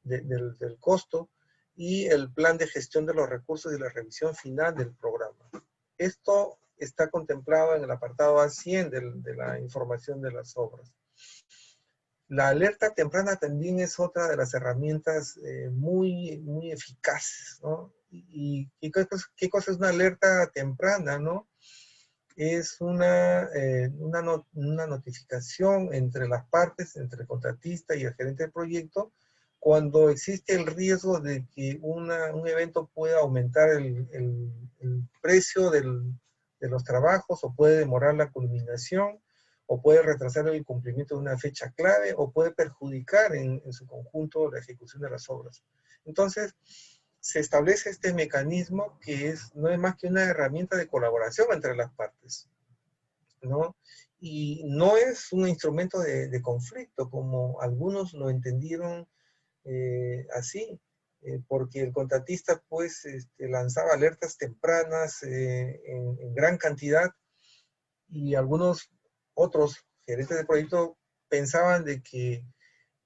del costo, y el plan de gestión de los recursos y la revisión final del programa. Esto está contemplado en el apartado A100 de la información de las obras. La alerta temprana también es otra de las herramientas muy, muy eficaces, ¿no? ¿Y qué cosa es una alerta temprana, no? Es una notificación entre las partes, entre el contratista y el gerente del proyecto, cuando existe el riesgo de que un evento pueda aumentar el precio de los trabajos, o puede demorar la culminación, o puede retrasar el cumplimiento de una fecha clave, o puede perjudicar en su conjunto la ejecución de las obras. Entonces, se establece este mecanismo que no es más que una herramienta de colaboración entre las partes, ¿no? Y no es un instrumento de conflicto, como algunos lo entendieron así, porque el contratista pues lanzaba alertas tempranas en gran cantidad, y algunos otros gerentes de proyecto pensaban de que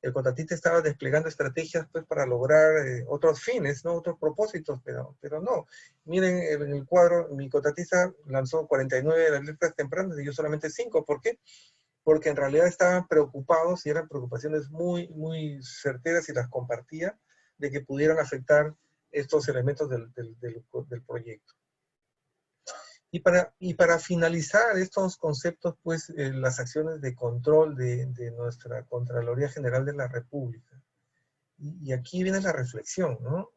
el contratista estaba desplegando estrategias pues para lograr otros fines, ¿no? Otros propósitos, pero no. Miren, en el cuadro, mi contratista lanzó 49 alertas tempranas y yo solamente 5. ¿Por qué? Porque en realidad estaban preocupados y eran preocupaciones muy, muy certeras, y las compartía, de que pudieran afectar estos elementos del proyecto. Y para finalizar estos conceptos, pues las acciones de control de nuestra Contraloría General de la República. Y aquí viene la reflexión, ¿no?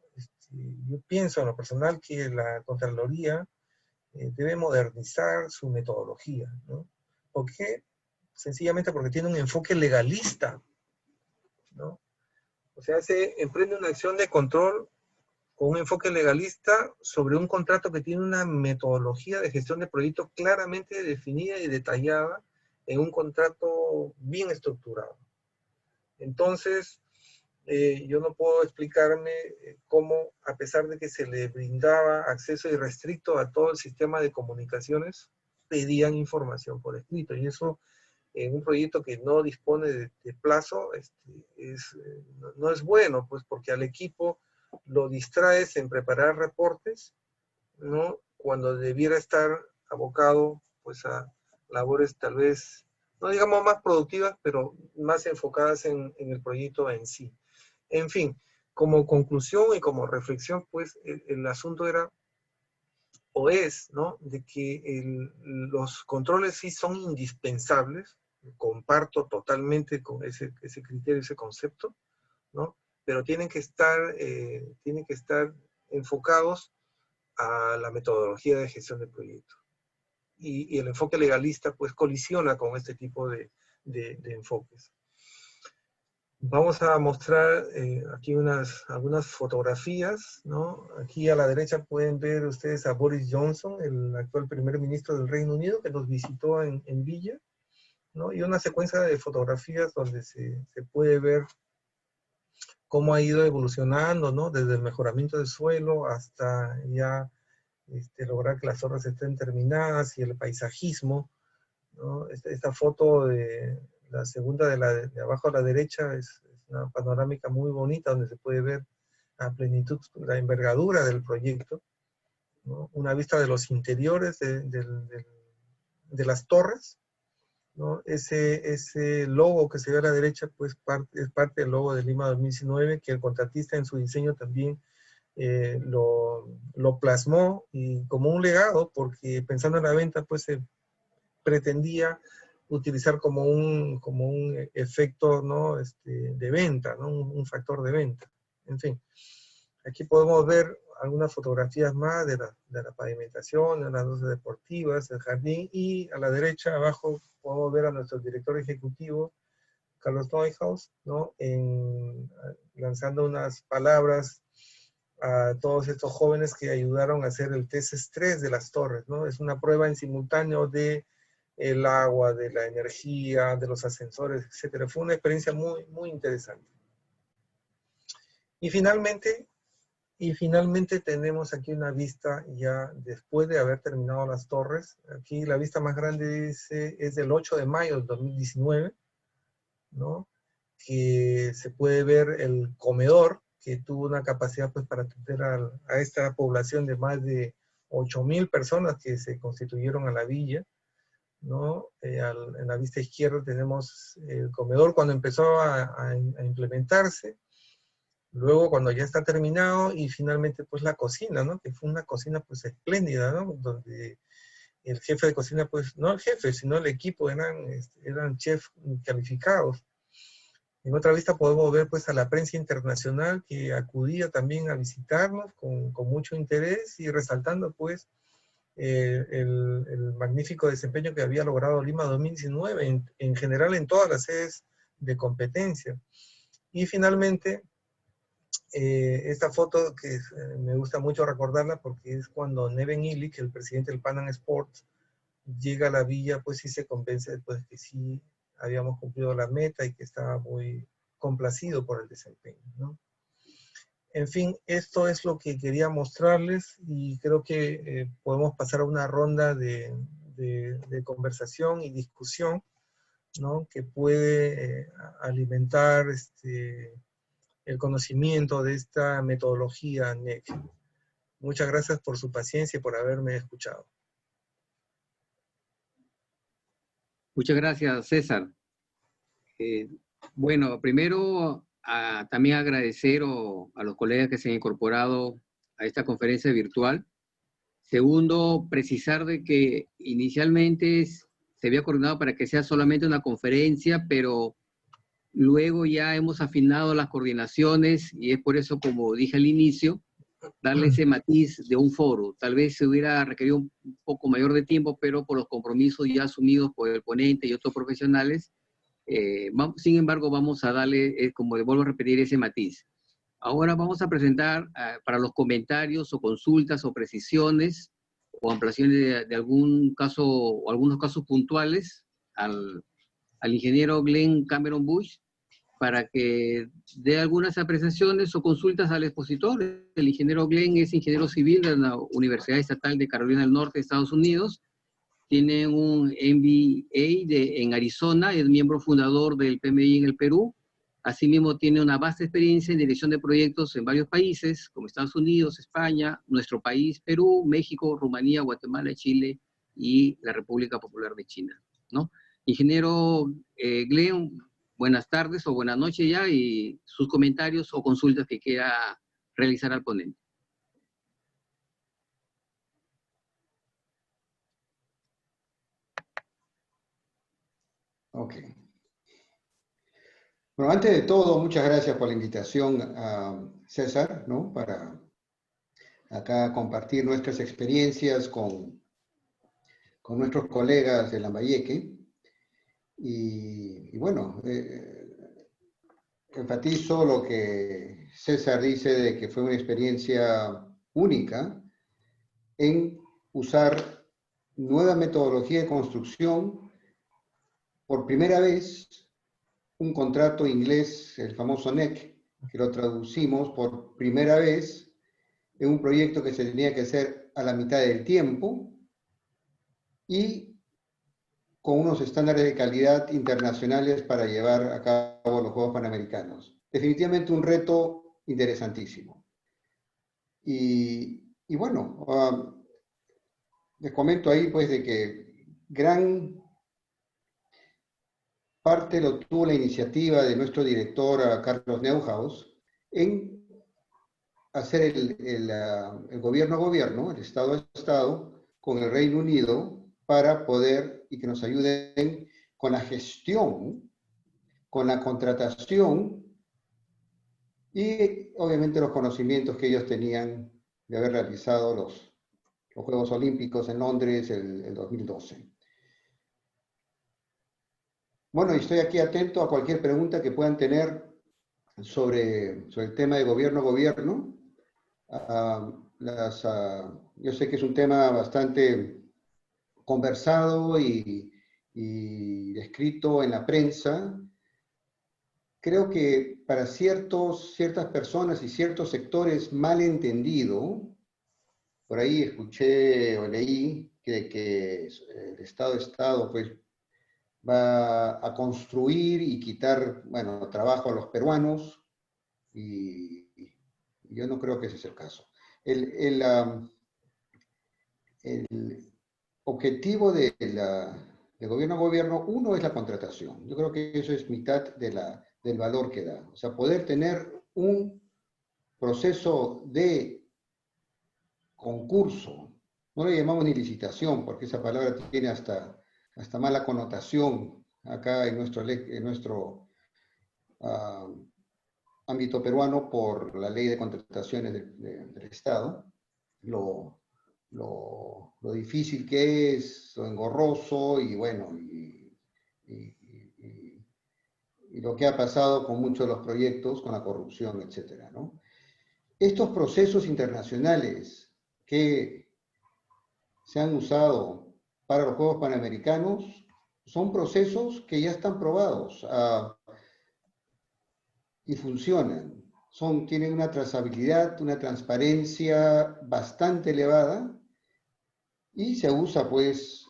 Yo pienso en lo personal que la Contraloría debe modernizar su metodología, ¿no? ¿Por qué? Sencillamente porque tiene un enfoque legalista, ¿no? O sea, se emprende una acción de control con un enfoque legalista sobre un contrato que tiene una metodología de gestión de proyectos claramente definida y detallada en un contrato bien estructurado. Entonces, yo no puedo explicarme cómo, a pesar de que se le brindaba acceso irrestricto a todo el sistema de comunicaciones, pedían información por escrito. Y eso, en un proyecto que no dispone de plazo, no es bueno, pues porque al equipo lo distraes en preparar reportes, ¿no? Cuando debiera estar abocado pues a labores tal vez, no digamos más productivas, pero más enfocadas en el proyecto en sí. En fin, como conclusión y como reflexión, pues el asunto era, o es, ¿no? De que los controles sí son indispensables, comparto totalmente con ese criterio, ese concepto, ¿no? Pero tienen que estar enfocados a la metodología de gestión de proyectos. Y el enfoque legalista pues colisiona con este tipo de enfoques. Vamos a mostrar aquí algunas fotografías, ¿no? Aquí a la derecha pueden ver ustedes a Boris Johnson, el actual primer ministro del Reino Unido, que nos visitó en Villa, ¿no? Y una secuencia de fotografías donde se puede ver cómo ha ido evolucionando, ¿no? Desde el mejoramiento del suelo hasta ya lograr que las torres estén terminadas, y el paisajismo, ¿no? Esta foto de la segunda de abajo a la derecha es una panorámica muy bonita donde se puede ver a plenitud la envergadura del proyecto, ¿no? Una vista de los interiores de las torres, ¿no? Ese logo que se ve a la derecha pues es parte del logo de Lima 2019, que el contratista en su diseño también lo plasmó, y como un legado, porque pensando en la venta pues se pretendía utilizar como un efecto, ¿no? De venta, ¿no? Un factor de venta. En fin, aquí podemos ver algunas fotografías más de la pavimentación, de las luces deportivas, el jardín, y a la derecha abajo podemos ver a nuestro director ejecutivo, Carlos Neuhaus, ¿no? Lanzando unas palabras a todos estos jóvenes que ayudaron a hacer el test estrés de las torres, ¿no? Es una prueba en simultáneo de el agua, de la energía, de los ascensores, etcétera. Fue una experiencia muy, muy interesante. Y finalmente tenemos aquí una vista ya después de haber terminado las torres. Aquí la vista más grande es del 8 de mayo del 2019, ¿no? Que se puede ver el comedor, que tuvo una capacidad pues para atender a esta población de más de 8.000 personas que se constituyeron a la villa, ¿no? En la vista izquierda tenemos el comedor cuando empezó a implementarse, luego cuando ya está terminado, y finalmente pues la cocina, ¿no? Que fue una cocina pues espléndida, ¿no? Donde el jefe de cocina, pues no el jefe, sino el equipo eran chefs calificados. En otra vista podemos ver pues a la prensa internacional que acudía también a visitarnos con mucho interés, y resaltando pues el magnífico desempeño que había logrado Lima 2019 en general en todas las sedes de competencia. Y finalmente Esta foto que me gusta mucho recordarla porque es cuando Neven Illich, el presidente del Pan Am Sports, llega a la villa, pues sí se convence después que sí habíamos cumplido la meta y que estaba muy complacido por el desempeño, ¿no? En fin, esto es lo que quería mostrarles y creo que podemos pasar a una ronda de conversación y discusión, ¿no? Que puede alimentar el conocimiento de esta metodología NEC. Muchas gracias por su paciencia y por haberme escuchado. Muchas gracias, César. Bueno, primero también agradecer a los colegas que se han incorporado a esta conferencia virtual. Segundo, precisar de que inicialmente se había coordinado para que sea solamente una conferencia, pero luego ya hemos afinado las coordinaciones y es por eso, como dije al inicio, darle ese matiz de un foro. Tal vez se hubiera requerido un poco mayor de tiempo, pero por los compromisos ya asumidos por el ponente y otros profesionales, sin embargo, vamos a darle, como le vuelvo a repetir, ese matiz. Ahora vamos a presentar para los comentarios o consultas o precisiones o ampliaciones de algún caso o algunos casos puntuales al ingeniero Glenn Cameron Bush para que dé algunas apreciaciones o consultas al expositor. El ingeniero Glenn es ingeniero civil de la Universidad Estatal de Carolina del Norte, Estados Unidos. Tiene un MBA en Arizona, es miembro fundador del PMI en el Perú. Asimismo, tiene una vasta experiencia en dirección de proyectos en varios países, como Estados Unidos, España, nuestro país, Perú, México, Rumanía, Guatemala, Chile y la República Popular de China, ¿no? Ingeniero Glenn, buenas tardes o buenas noches ya, y sus comentarios o consultas que quiera realizar al ponente. Ok. Bueno, antes de todo, muchas gracias por la invitación a César, ¿no? Para acá compartir nuestras experiencias con nuestros colegas de Lambayeque. Y bueno, enfatizo lo que César dice de que fue una experiencia única en usar nueva metodología de construcción. Por primera vez, un contrato inglés, el famoso NEC, que lo traducimos por primera vez en un proyecto que se tenía que hacer a la mitad del tiempo y con unos estándares de calidad internacionales para llevar a cabo los Juegos Panamericanos. Definitivamente un reto interesantísimo. Y bueno, les comento ahí pues de que gran parte lo tuvo la iniciativa de nuestro director Carlos Neuhaus en hacer el gobierno a gobierno, el Estado a Estado, con el Reino Unido para poder y que nos ayuden con la gestión, con la contratación y obviamente los conocimientos que ellos tenían de haber realizado los Juegos Olímpicos en Londres el 2012. Bueno, y estoy aquí atento a cualquier pregunta que puedan tener sobre el tema de gobierno a gobierno. Yo sé que es un tema bastante conversado y escrito en la prensa. Creo que para ciertas personas y ciertos sectores mal entendido, por ahí escuché o leí que el Estado pues va a construir y quitar, bueno, trabajo a los peruanos y yo no creo que ese es el caso. El objetivo de gobierno a gobierno, uno es la contratación. Yo creo que eso es mitad del valor que da. O sea, poder tener un proceso de concurso, no le llamamos ni licitación, porque esa palabra tiene hasta mala connotación acá en nuestro ámbito peruano por la ley de contrataciones del Estado, lo difícil que es, lo engorroso y bueno, y lo que ha pasado con muchos de los proyectos, con la corrupción, etcétera, ¿no? estos procesos internacionales que se han usado para los Juegos Panamericanos son procesos que ya están probados y funcionan. Tienen una trazabilidad, una transparencia bastante elevada y se usa pues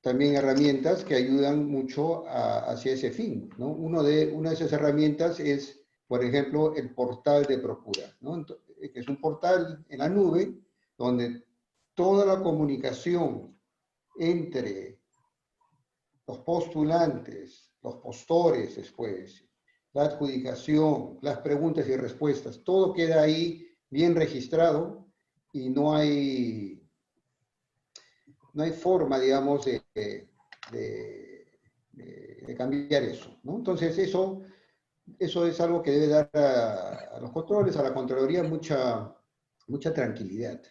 también herramientas que ayudan mucho hacia ese fin, ¿no? Una de esas herramientas es, por ejemplo, el portal de Procura, ¿no? Que es un portal en la nube donde toda la comunicación entre los postulantes, los postores después, la adjudicación, las preguntas y respuestas, todo queda ahí bien registrado y no hay forma, digamos, de cambiar eso, ¿no? Entonces eso es algo que debe dar a los controles, a la Contraloría, mucha tranquilidad.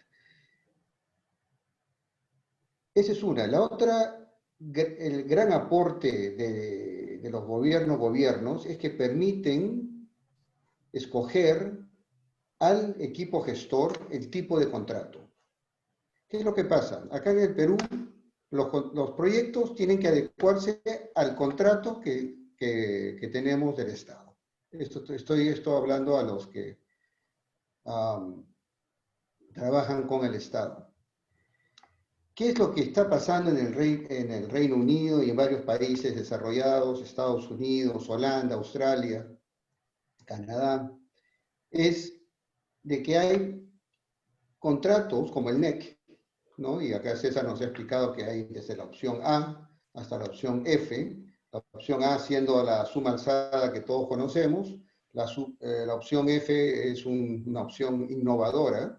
Esa es una. La otra, el gran aporte de los gobiernos es que permiten escoger al equipo gestor el tipo de contrato. ¿Qué es lo que pasa? Acá en el Perú, los proyectos tienen que adecuarse al contrato que tenemos del Estado. Estoy hablando a los que trabajan con el Estado. ¿Qué es lo que está pasando en el Reino Unido y en varios países desarrollados, Estados Unidos, Holanda, Australia, Canadá? Es de que hay contratos como el NEC, ¿no? Y acá César nos ha explicado que hay desde la opción A hasta la opción F, la opción A siendo la suma alzada que todos conocemos, la opción F es una opción innovadora,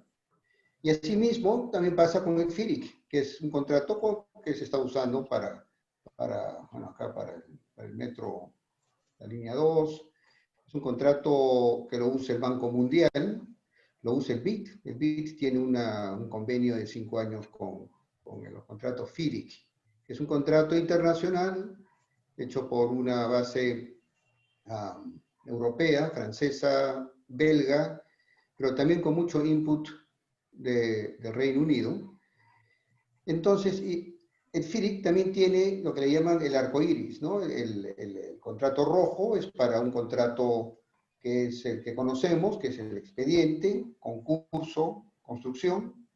y asimismo también pasa con el FIRIC, que es un contrato que se está usando para el metro, la línea 2, es un contrato que lo usa el Banco Mundial, lo usa el BID. El BID tiene un convenio de 5 años con los contratos FIRIC, que es un contrato internacional hecho por una base europea, francesa, belga, pero también con mucho input del Reino Unido. Entonces, el FIRIC también tiene lo que le llaman el arco iris, ¿no? El contrato rojo es para un contrato que es el que conocemos, que es el expediente, concurso, construcción.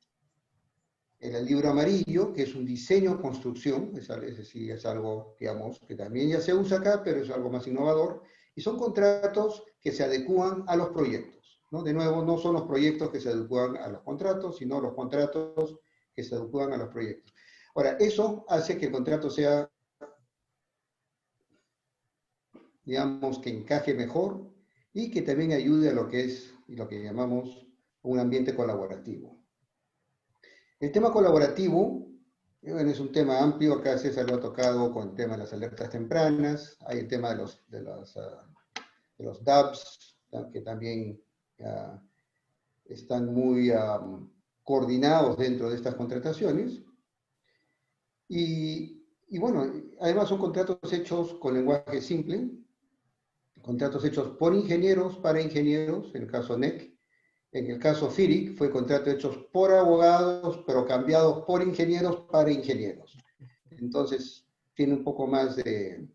El libro amarillo, que es un diseño, construcción, es decir, es algo, digamos, que también ya se usa acá, pero es algo más innovador. Y son contratos que se adecúan a los proyectos, ¿no? De nuevo, no son los proyectos que se adecúan a los contratos, sino los contratos que se adecúan a los proyectos. Ahora, eso hace que el contrato sea, digamos, que encaje mejor y que también ayude a lo que es y lo que llamamos un ambiente colaborativo. El tema colaborativo, bueno, es un tema amplio, acá César lo ha tocado con el tema de las alertas tempranas, hay el tema de los DABs, que también están muy coordinados dentro de estas contrataciones. Y bueno, además son contratos hechos con lenguaje simple, contratos hechos por ingenieros, para ingenieros, en el caso NEC. En el caso FIRIC fue contrato hechos por abogados, pero cambiados por ingenieros para ingenieros. Entonces, tiene un poco más de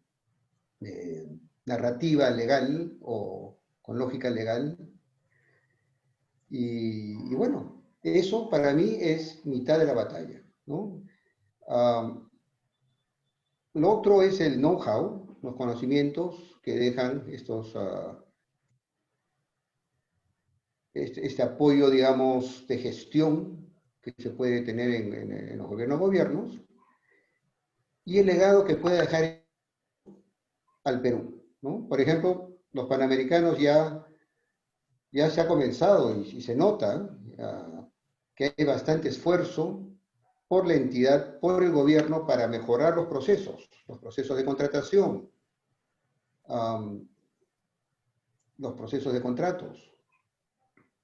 narrativa legal o con lógica legal. Y bueno, eso para mí es mitad de la batalla, ¿no? Lo otro es el know-how, los conocimientos que dejan este apoyo, digamos, de gestión que se puede tener en los gobiernos, y el legado que puede dejar al Perú, ¿no? Por ejemplo, los Panamericanos ya se ha comenzado y se nota que hay bastante esfuerzo por la entidad, por el gobierno, para mejorar los procesos de contratación, los procesos de contratos.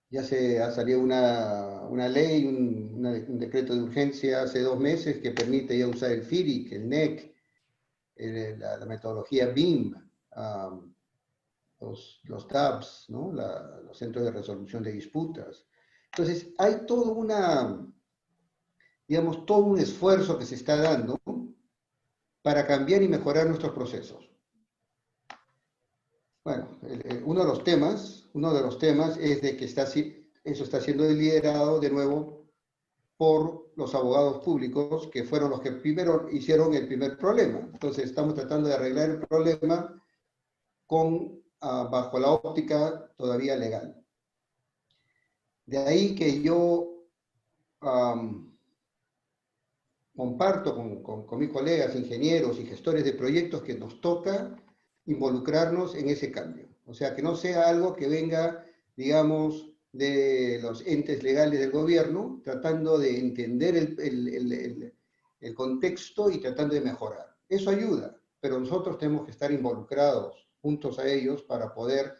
Ya se ha salido una ley, un decreto de urgencia hace 2 meses que permite ya usar el FIRIC, el NEC, la metodología BIM. los DAPs, ¿no? Los centros de resolución de disputas. Entonces, hay todo digamos, todo un esfuerzo que se está dando para cambiar y mejorar nuestros procesos. Bueno, uno de los temas es de que eso está siendo liderado de nuevo por los abogados públicos, que fueron los que primero hicieron el primer problema. Entonces, estamos tratando de arreglar el problema bajo la óptica todavía legal. De ahí que yo comparto con mis colegas, ingenieros y gestores de proyectos, que nos toca involucrarnos en ese cambio. O sea, que no sea algo que venga, digamos, de los entes legales del gobierno, tratando de entender el contexto y tratando de mejorar. Eso ayuda, pero nosotros tenemos que estar involucrados juntos a ellos para poder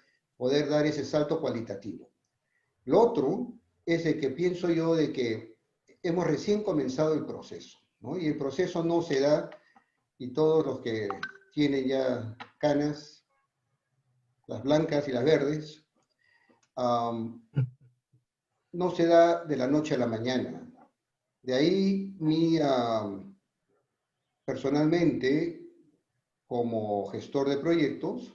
dar ese salto cualitativo. Lo otro es de que pienso yo de que hemos recién comenzado el proceso, ¿no? Y el proceso no se da, y todos los que tienen ya canas, las blancas y las verdes, no se da de la noche a la mañana. De ahí personalmente, como gestor de proyectos,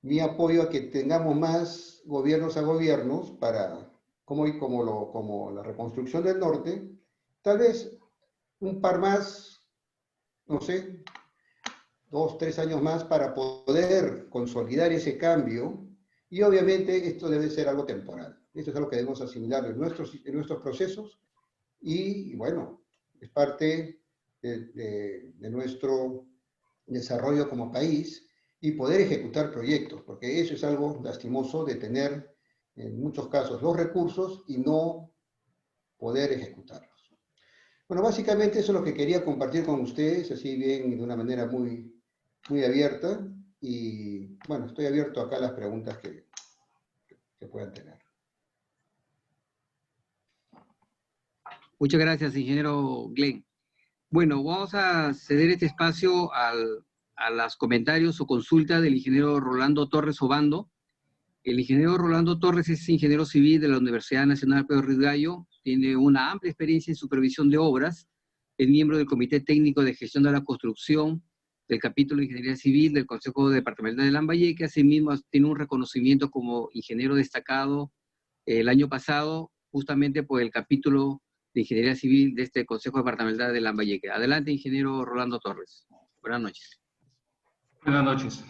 mi apoyo a que tengamos más gobiernos a gobiernos para, como la reconstrucción del norte, tal vez un par más, no sé, 2, 3 años más para poder consolidar ese cambio, y obviamente esto debe ser algo temporal. Esto es algo que debemos asimilar en nuestros procesos, y bueno, es parte de nuestro desarrollo como país, y poder ejecutar proyectos, porque eso es algo lastimoso, de tener en muchos casos los recursos y no poder ejecutarlos. Bueno, básicamente eso es lo que quería compartir con ustedes, así bien, de una manera muy, muy abierta, y bueno, estoy abierto acá a las preguntas que puedan tener. Muchas gracias, ingeniero Glenn. Bueno, vamos a ceder este espacio a los comentarios o consultas del ingeniero Rolando Torres Obando. El ingeniero Rolando Torres es ingeniero civil de la Universidad Nacional Pedro Ruiz Gallo, tiene una amplia experiencia en supervisión de obras, es miembro del Comité Técnico de Gestión de la Construcción, del capítulo de Ingeniería Civil del Consejo Departamental de Lambayeque. Asimismo tiene un reconocimiento como ingeniero destacado el año pasado, justamente por el capítulo de Ingeniería Civil de este Consejo Departamental de Lambayeque. Adelante, ingeniero Rolando Torres. Buenas noches. Buenas noches.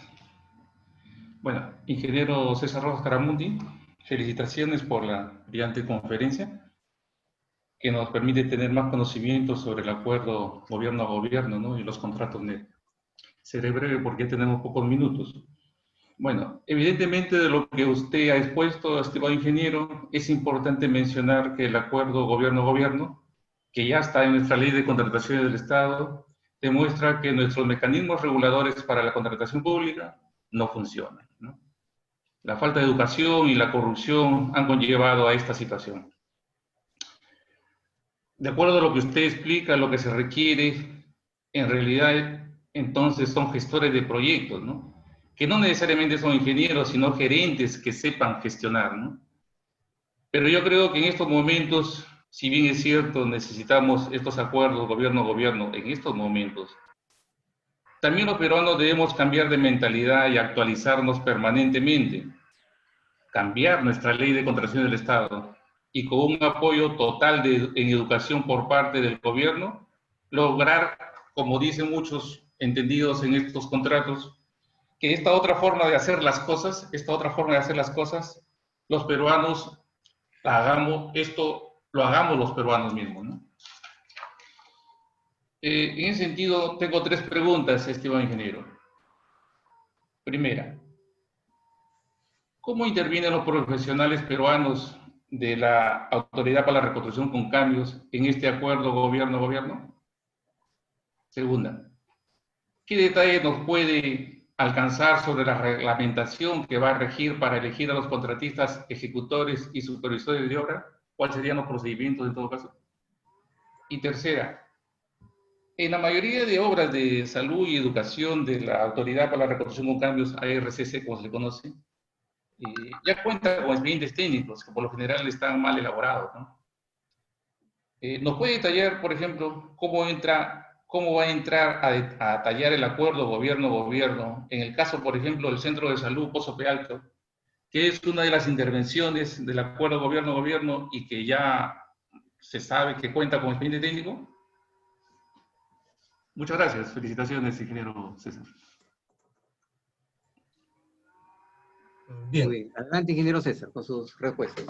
Bueno, ingeniero César Rojas Caramundi, felicitaciones por la brillante conferencia que nos permite tener más conocimiento sobre el acuerdo gobierno a gobierno, ¿no? Y los contratos NET. Seré breve porque tenemos pocos minutos. Bueno, evidentemente de lo que usted ha expuesto, estimado ingeniero, es importante mencionar que el acuerdo gobierno-gobierno, que ya está en nuestra ley de contrataciones del Estado, demuestra que nuestros mecanismos reguladores para la contratación pública no funcionan, ¿no? La falta de educación y la corrupción han conllevado a esta situación. De acuerdo a lo que usted explica, lo que se requiere, en realidad, entonces son gestores de proyectos, ¿no? Que no necesariamente son ingenieros, sino gerentes que sepan gestionar, ¿no? Pero yo creo que en estos momentos, si bien es cierto, necesitamos estos acuerdos gobierno-gobierno en estos momentos, también los peruanos debemos cambiar de mentalidad y actualizarnos permanentemente, cambiar nuestra ley de contratación del Estado y con un apoyo total en educación por parte del gobierno, lograr, como dicen muchos entendidos en estos contratos, que esta otra forma de hacer las cosas, los peruanos lo hagamos los peruanos mismos, ¿no? En ese sentido, tengo 3 preguntas, estimado ingeniero. Primera, ¿cómo intervienen los profesionales peruanos de la Autoridad para la Reconstrucción con Cambios en este acuerdo gobierno-gobierno? Segunda, ¿qué detalle nos puede alcanzar sobre la reglamentación que va a regir para elegir a los contratistas, ejecutores y supervisores de obra? ¿Cuáles serían los procedimientos en todo caso? Y tercera, En la mayoría de obras de salud y educación de la Autoridad para la Reconstrucción con Cambios, ARCC, como se le conoce, ya cuenta con expedientes técnicos que por lo general están mal elaborados, ¿no? ¿Nos puede detallar, por ejemplo, cómo va a entrar a tallar el acuerdo gobierno-gobierno en el caso, por ejemplo, del Centro de Salud Pozo Pealto, que es una de las intervenciones del acuerdo gobierno-gobierno y que ya se sabe que cuenta con expediente técnico? Muchas gracias. Felicitaciones, ingeniero César. Bien. Muy bien. Adelante, ingeniero César, con sus respuestas.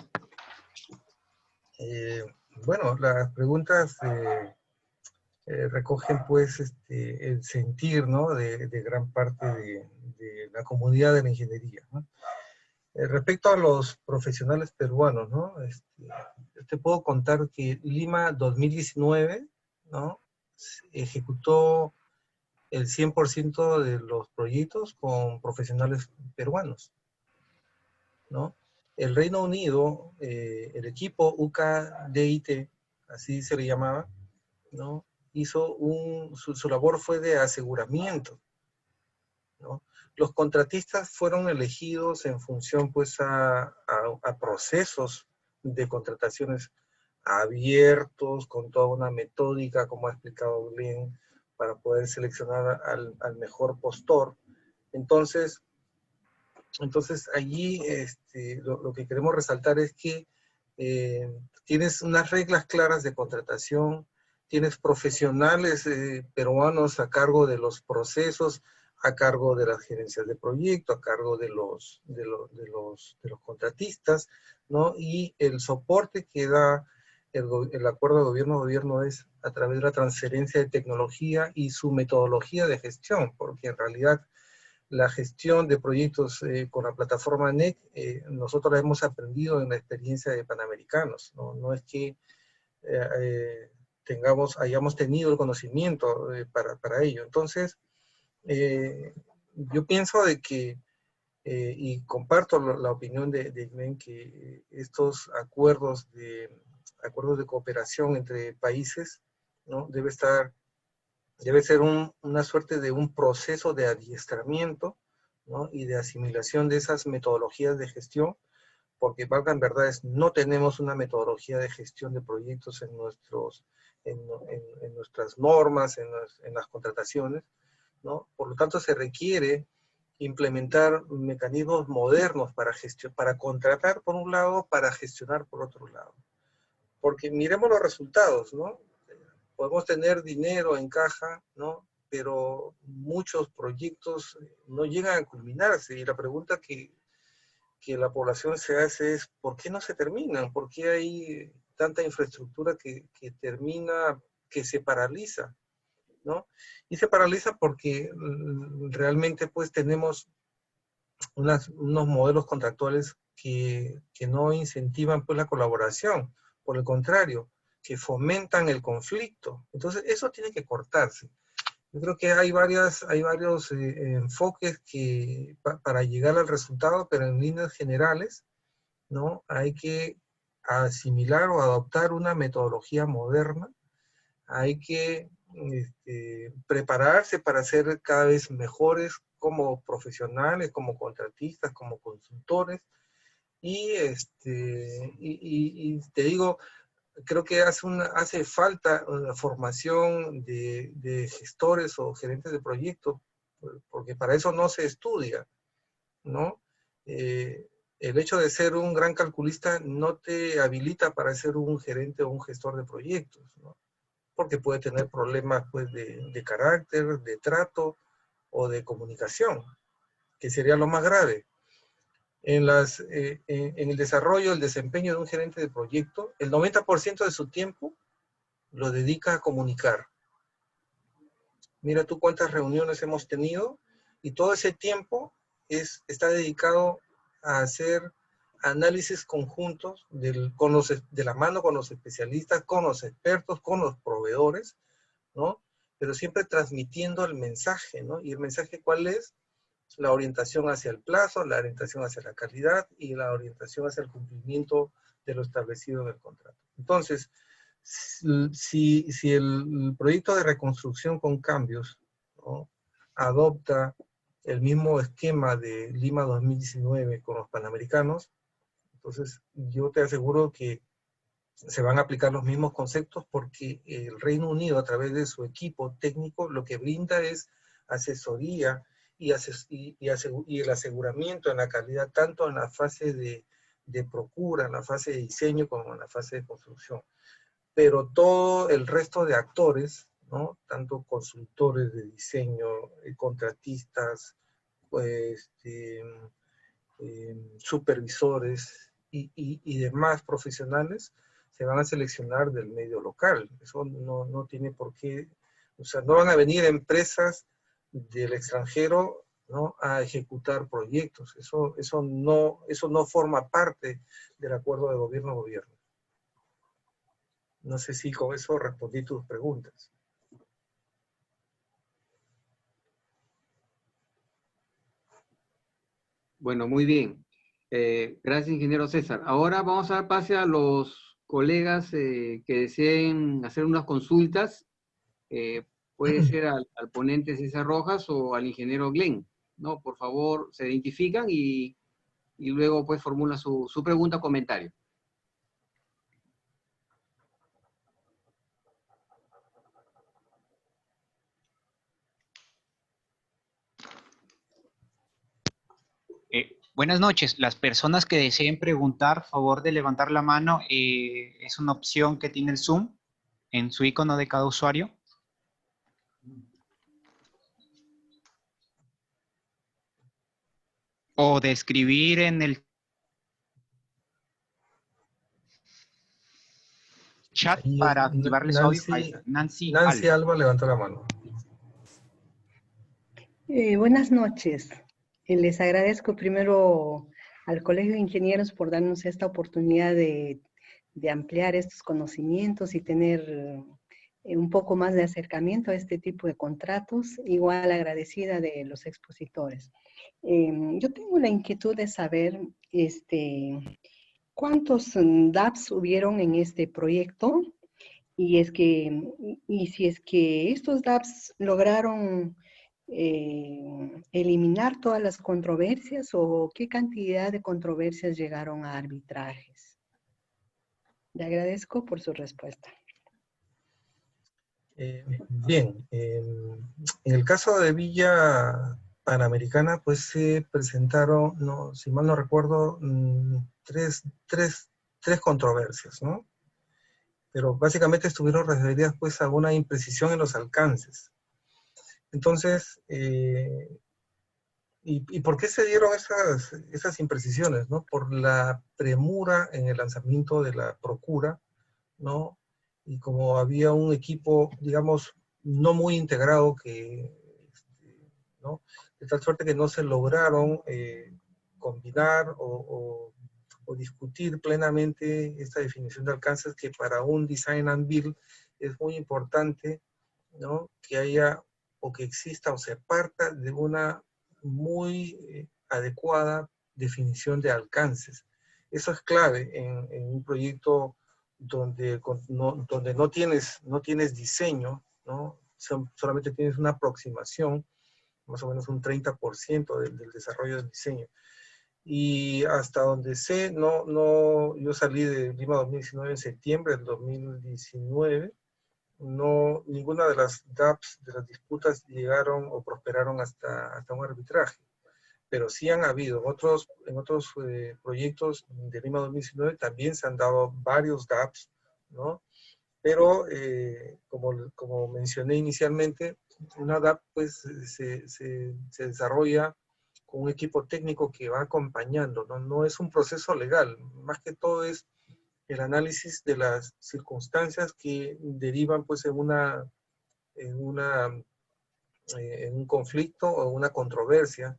Bueno, las preguntas recogen pues el sentir, ¿no?, de gran parte de la comunidad de la ingeniería, ¿no? Respecto a los profesionales peruanos, ¿no? Te puedo contar que Lima 2019, ¿no?, ejecutó el 100% de los proyectos con profesionales peruanos, ¿no? El Reino Unido, el equipo UKDIT, así se le llamaba, ¿no?, hizo su labor fue de aseguramiento, ¿no? Los contratistas fueron elegidos en función pues a procesos de contrataciones abiertos, con toda una metódica, como ha explicado Glenn, para poder seleccionar al mejor postor. Entonces allí lo que queremos resaltar es que tienes unas reglas claras de contratación, tienes profesionales peruanos a cargo de los procesos, a cargo de las gerencias de proyecto, a cargo de los contratistas, ¿no? Y el soporte que da el acuerdo de gobierno-gobierno es a través de la transferencia de tecnología y su metodología de gestión, porque en realidad la gestión de proyectos con la plataforma NEC, nosotros la hemos aprendido en la experiencia de Panamericanos, ¿no? No es que hayamos tenido el conocimiento para ello. Entonces, yo pienso de que, y comparto la opinión de Glenn, que estos acuerdos de cooperación entre países, ¿no?, debe ser una suerte de un proceso de adiestramiento, ¿no?, y de asimilación de esas metodologías de gestión, porque valgan verdades, no tenemos una metodología de gestión de proyectos en nuestras normas, en las contrataciones, ¿no? Por lo tanto, se requiere implementar mecanismos modernos para contratar por un lado, para gestionar por otro lado. Porque miremos los resultados, ¿no? Podemos tener dinero en caja, ¿no?, pero muchos proyectos no llegan a culminarse. Y la pregunta que la población se hace es, ¿por qué no se terminan? ¿Por qué hay tanta infraestructura que se paraliza, ¿no? Y se paraliza porque realmente pues tenemos unos modelos contractuales que no incentivan pues la colaboración, por el contrario, que fomentan el conflicto. Entonces eso tiene que cortarse. Yo creo que hay varios enfoques para llegar al resultado, pero en líneas generales, ¿no?, hay que asimilar o adoptar una metodología moderna, hay que prepararse para ser cada vez mejores como profesionales, como contratistas, como consultores, y te digo, creo que hace falta una formación de gestores o gerentes de proyectos, porque para eso no se estudia, ¿no? El hecho de ser un gran calculista no te habilita para ser un gerente o un gestor de proyectos, ¿no? Porque puede tener problemas pues, de carácter, de trato o de comunicación, que sería lo más grave. En el desarrollo, el desempeño de un gerente de proyecto, el 90% de su tiempo lo dedica a comunicar. Mira tú cuántas reuniones hemos tenido y todo ese tiempo está dedicado a hacer análisis conjuntos de la mano con los especialistas, con los expertos, con los proveedores, ¿no? Pero siempre transmitiendo el mensaje, ¿no? ¿Y el mensaje cuál es? La orientación hacia el plazo, la orientación hacia la calidad y la orientación hacia el cumplimiento de lo establecido en el contrato. Entonces, Si el proyecto de reconstrucción con cambios, ¿no?, adopta el mismo esquema de Lima 2019 con los Panamericanos, entonces yo te aseguro que se van a aplicar los mismos conceptos, porque el Reino Unido, a través de su equipo técnico, lo que brinda es asesoría y el aseguramiento en la calidad, tanto en la fase de procura, en la fase de diseño, como en la fase de construcción. Pero todo el resto de actores, ¿no?, tanto consultores de diseño, contratistas, pues, supervisores y demás profesionales, se van a seleccionar del medio local. Eso no tiene por qué, o sea, no van a venir empresas del extranjero, ¿no?, a ejecutar proyectos. Eso no forma parte del acuerdo de gobierno a gobierno. No sé si con eso respondí tus preguntas. Bueno, muy bien. Gracias, ingeniero César. Ahora vamos a dar pase a los colegas que deseen hacer unas consultas. Puede ser al ponente César Rojas o al ingeniero Glenn, ¿no? Por favor, se identifican y luego pues formula su pregunta o comentario. Buenas noches. Las personas que deseen preguntar, favor de levantar la mano. Es una opción que tiene el Zoom en su icono de cada usuario. O de escribir en el chat Ahí, para activarles audio. Ahí está. Nancy Alba. Alba levantó la mano. Buenas noches. Les agradezco primero al Colegio de Ingenieros por darnos esta oportunidad de ampliar estos conocimientos y tener un poco más de acercamiento a este tipo de contratos, igual agradecida de los expositores. Yo tengo la inquietud de saber cuántos DAPs hubieron en este proyecto y si es que estos DAPs lograron eliminar todas las controversias o qué cantidad de controversias llegaron a arbitrajes. Le agradezco por su respuesta. Bien, en el caso de Villa Panamericana, pues se presentaron, no, si mal no recuerdo, tres controversias, ¿no? Pero básicamente estuvieron referidas pues a una imprecisión en los alcances. Entonces, ¿y por qué se dieron esas imprecisiones, ¿no? Por la premura en el lanzamiento de la procura, ¿no? Y como había un equipo, digamos, no muy integrado, ¿no?, de tal suerte que no se lograron combinar o discutir plenamente esta definición de alcances, que para un design and build es muy importante, ¿no?, que haya o que exista o se parta de una muy adecuada definición de alcances. Eso es clave en un proyecto donde no tienes diseño, ¿no? Solamente tienes una aproximación, más o menos un 30% del desarrollo del diseño. Y hasta donde sé, yo salí de Lima 2019 en septiembre del 2019, ninguna de las DAPs, de las disputas, llegaron o prosperaron hasta un arbitraje. Pero sí han habido en otros proyectos de Lima 2019, también se han dado varios DAPs, ¿no? Pero, como mencioné inicialmente, una DAP pues se desarrolla con un equipo técnico que va acompañando, ¿no? No es un proceso legal, más que todo es el análisis de las circunstancias que derivan pues en un conflicto o una controversia,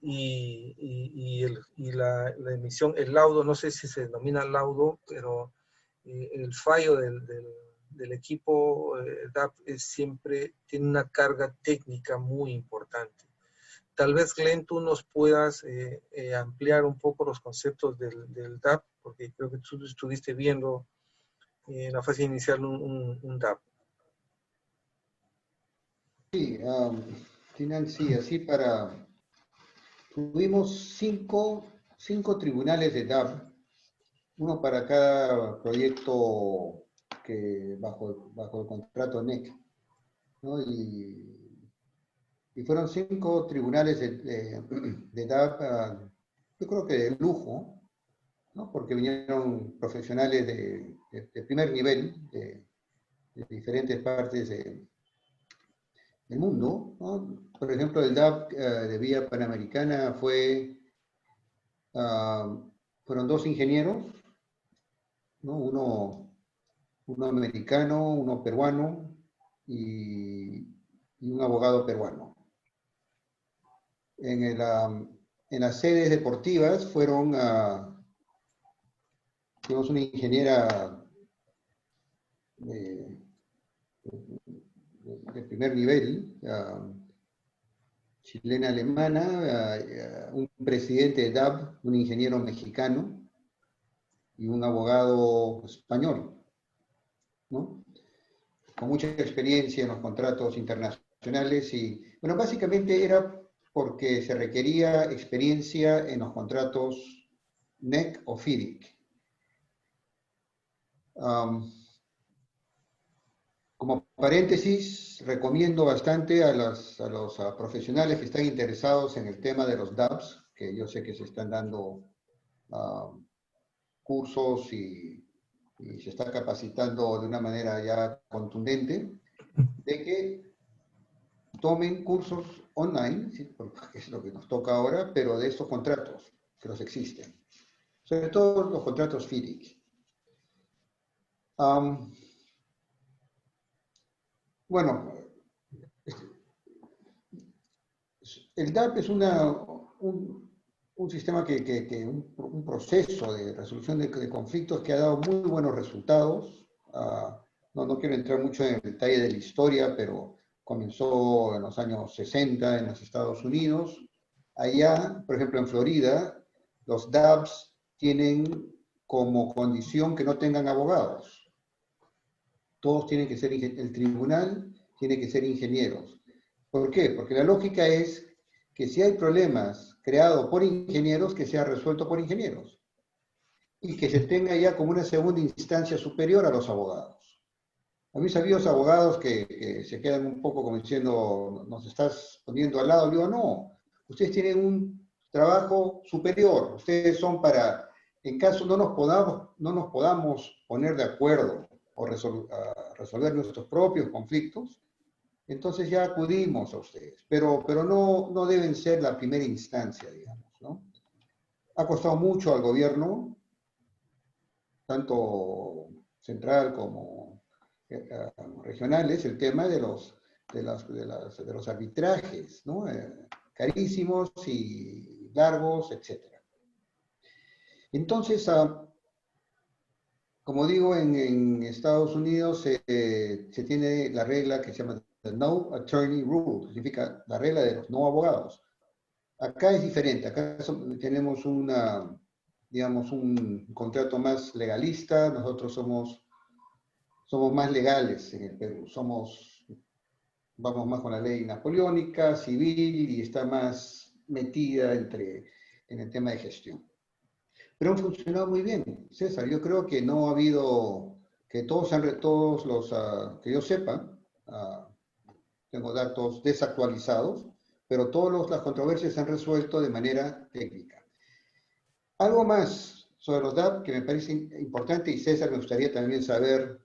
y la emisión, el laudo, no sé si se denomina laudo, pero el fallo del equipo DAP siempre tiene una carga técnica muy importante. Tal vez, Glenn, tú nos puedas ampliar un poco los conceptos del DAP, porque creo que tú estuviste viendo en la fase inicial un DAP. Sí, Tinan, sí, así tuvimos cinco tribunales de DAP, uno para cada proyecto que bajo el contrato NEC, ¿no? Y fueron 5 tribunales de DAP, yo creo que de lujo, ¿no? Porque vinieron profesionales de primer nivel, de diferentes partes del mundo, ¿no? Por ejemplo, el DAP de Vía Panamericana fueron 2 ingenieros, ¿no? Uno americano, uno peruano y un abogado peruano. En las sedes deportivas tuvimos una ingeniera de primer nivel, chilena-alemana, un presidente de DAP, un ingeniero mexicano y un abogado español, ¿no? Con mucha experiencia en los contratos internacionales y, bueno, básicamente era porque se requería experiencia en los contratos NEC o FIDIC. Como paréntesis, recomiendo bastante a los profesionales que están interesados en el tema de los DAPs, que yo sé que se están dando cursos y se está capacitando de una manera ya contundente, de que tomen cursos online, ¿sí? Porque es lo que nos toca ahora, pero de estos contratos que los existen. Sobre todo los contratos FIDIC. Bueno, el DAP es un sistema un proceso de resolución de conflictos que ha dado muy buenos resultados. No quiero entrar mucho en el detalle de la historia, pero comenzó en los años 60 en los Estados Unidos. Allá, por ejemplo, en Florida, los DAPs tienen como condición que no tengan abogados. Todos tienen que ser, el tribunal tiene que ser ingenieros. ¿Por qué? Porque la lógica es que si hay problemas creados por ingenieros, que sea resuelto por ingenieros. Y que se tenga ya como una segunda instancia superior a los abogados. A mis sabidos abogados que se quedan un poco como diciendo, nos estás poniendo al lado, digo, no, ustedes tienen un trabajo superior, ustedes son para, en caso no nos podamos poner de acuerdo o resolver nuestros propios conflictos, entonces ya acudimos a ustedes, pero no deben ser la primera instancia, digamos, ¿no? Ha costado mucho al gobierno, tanto central como regionales, el tema de los arbitrajes, ¿no? Carísimos y largos, etc. Entonces, como digo, en Estados Unidos se tiene la regla que se llama the No Attorney Rule, que significa la regla de los no abogados. Acá es diferente, acá tenemos digamos, un contrato más legalista, nosotros somos más legales en el Perú, vamos más con la ley napoleónica, civil, y está más metida en el tema de gestión. Pero han funcionado muy bien, César. Yo creo que no ha habido, que todos los que yo sepa, tengo datos desactualizados, pero todas las controversias se han resuelto de manera técnica. Algo más sobre los DAP que me parece importante, y César, me gustaría también saber